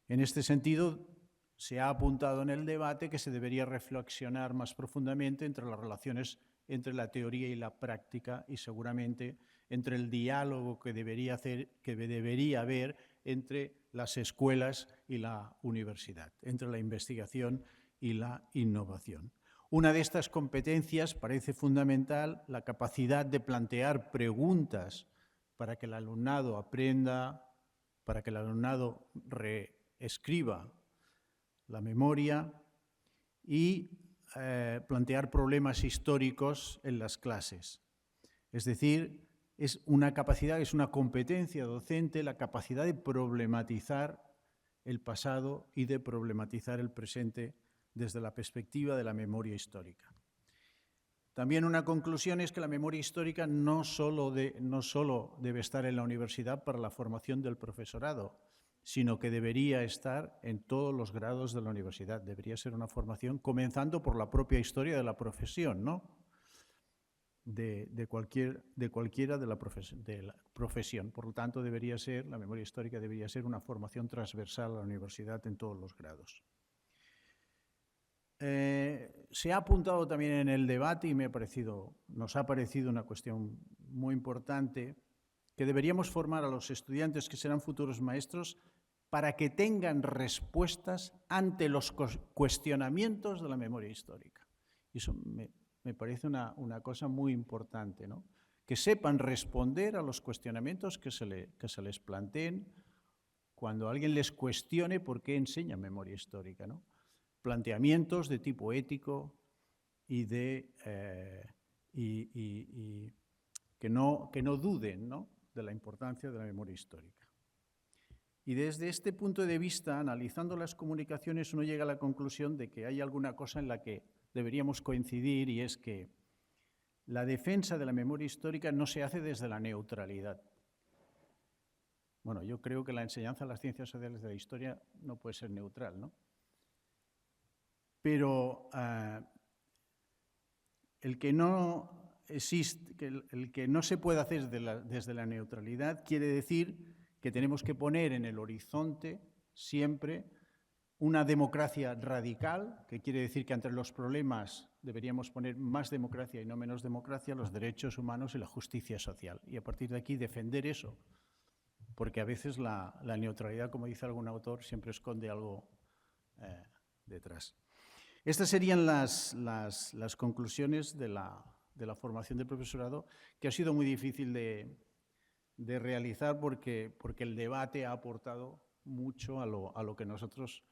En este sentido, se ha apuntado en el debate que se debería reflexionar más profundamente entre las relaciones entre la teoría y la práctica y seguramente entre el diálogo que debería haber entre las escuelas y la universidad, entre la investigación y la innovación. Una de estas competencias parece fundamental la capacidad de plantear preguntas para que el alumnado aprenda, para que el alumnado reescriba la memoria y plantear problemas históricos en las clases. Es decir, es una capacidad, es una competencia docente la capacidad de problematizar el pasado y de problematizar el presente desde la perspectiva de la memoria histórica. También una conclusión es que la memoria histórica no solo debe estar en la universidad para la formación del profesorado, sino que debería estar en todos los grados de la universidad. Debería ser una formación comenzando por la propia historia de la profesión, ¿no? de cualquiera de la profesión. Por lo tanto, la memoria histórica debería ser una formación transversal a la universidad en todos los grados. Se ha apuntado también en el debate y nos ha parecido una cuestión muy importante que deberíamos formar a los estudiantes que serán futuros maestros para que tengan respuestas ante los cuestionamientos de la memoria histórica. Y eso me parece una cosa muy importante, ¿no? Que sepan responder a los cuestionamientos que se les planteen cuando alguien les cuestione por qué enseña memoria histórica, ¿no? Planteamientos de tipo ético y que no duden, ¿no?, de la importancia de la memoria histórica. Y desde este punto de vista, analizando las comunicaciones, uno llega a la conclusión de que hay alguna cosa en la que deberíamos coincidir, y es que la defensa de la memoria histórica no se hace desde la neutralidad. Bueno, yo creo que la enseñanza de las ciencias sociales de la historia no puede ser neutral, ¿no? Pero el que no se puede hacer desde la neutralidad quiere decir que tenemos que poner en el horizonte siempre una democracia radical, que quiere decir que ante los problemas deberíamos poner más democracia y no menos democracia, los derechos humanos y la justicia social. Y a partir de aquí defender eso, porque a veces la neutralidad, como dice algún autor, siempre esconde algo detrás. Estas serían las conclusiones de la formación del profesorado, que ha sido muy difícil de realizar porque el debate ha aportado mucho a lo que nosotros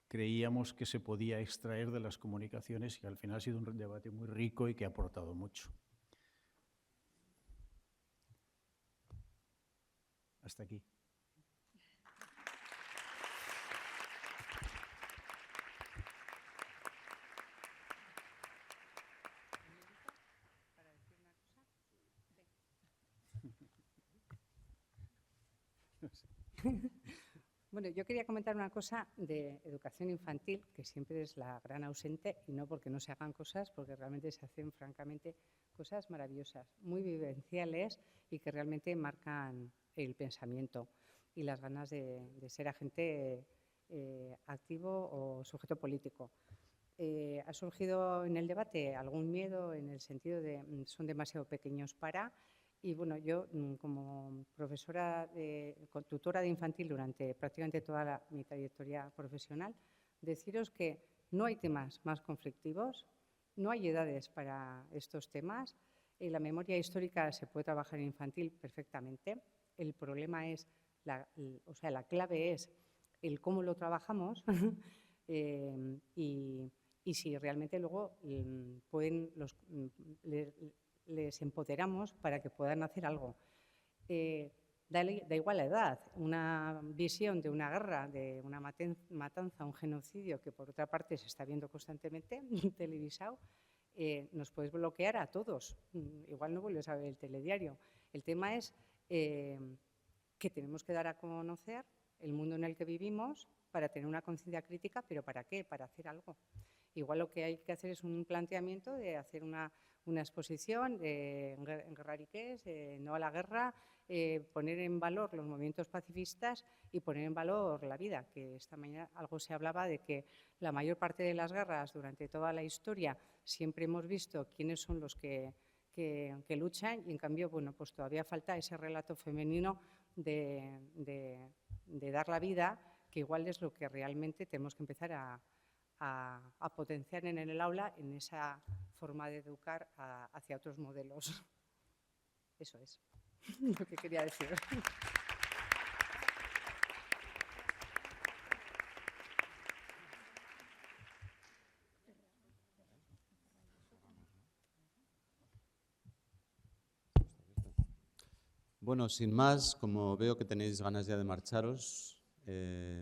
creíamos que se podía extraer de las comunicaciones, y que al final ha sido un debate muy rico y que ha aportado mucho. Hasta aquí. Bueno, yo quería comentar una cosa de educación infantil, que siempre es la gran ausente, y no porque no se hagan cosas, porque realmente se hacen, francamente, cosas maravillosas, muy vivenciales y que realmente marcan el pensamiento y las ganas de ser agente activo o sujeto político. Ha surgido en el debate algún miedo en el sentido de son demasiado pequeños para, Y bueno, yo como profesora, tutora de infantil durante prácticamente toda mi trayectoria profesional, deciros que no hay temas más conflictivos, no hay edades para estos temas. La memoria histórica se puede trabajar en infantil perfectamente. El problema es, la clave es el cómo lo trabajamos y si realmente luego les empoderamos para que puedan hacer algo. Da igual la edad, una visión de una guerra, de una matanza, un genocidio, que por otra parte se está viendo constantemente televisado, nos puedes bloquear a todos. Igual no vuelves a ver el telediario. El tema es que tenemos que dar a conocer el mundo en el que vivimos para tener una conciencia crítica, pero ¿para qué? Para hacer algo. Igual lo que hay que hacer es un planteamiento de hacer una exposición en Guerrariqués, no a la guerra, poner en valor los movimientos pacifistas y poner en valor la vida, que esta mañana algo se hablaba de que la mayor parte de las guerras durante toda la historia siempre hemos visto quiénes son los que luchan y en cambio, bueno, pues todavía falta ese relato femenino de dar la vida, que igual es lo que realmente tenemos que empezar a potenciar en el aula, en esa forma de educar hacia otros modelos. Eso es lo que quería decir. Bueno, sin más, como veo que tenéis ganas ya de marcharos,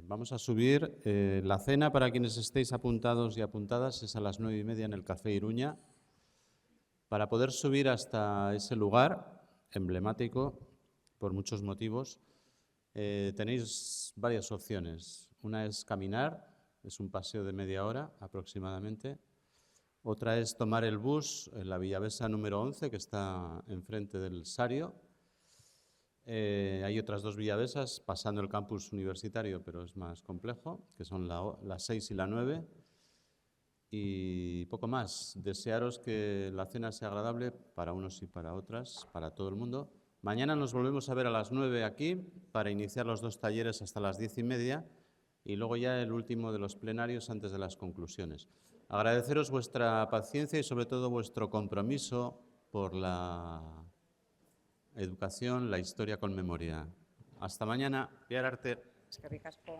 vamos a subir. La cena, para quienes estéis apuntados y apuntadas, es a las 9:30 en el Café Iruña. Para poder subir hasta ese lugar emblemático, por muchos motivos, tenéis varias opciones. Una es caminar, es un paseo de media hora aproximadamente. Otra es tomar el bus en la Villavesa número 11, que está enfrente del Sario. Hay otras 2 villavesas pasando el campus universitario, pero es más complejo, que son la 6 y la 9. Y poco más. Desearos que la cena sea agradable para unos y para otras, para todo el mundo. Mañana nos volvemos a ver a las 9 aquí para iniciar los 2 talleres hasta las 10:30 y luego ya el último de los plenarios antes de las conclusiones. Agradeceros vuestra paciencia y sobre todo vuestro compromiso por la educación, la historia con memoria. Hasta mañana. Bihar arte. Eskerrik asko.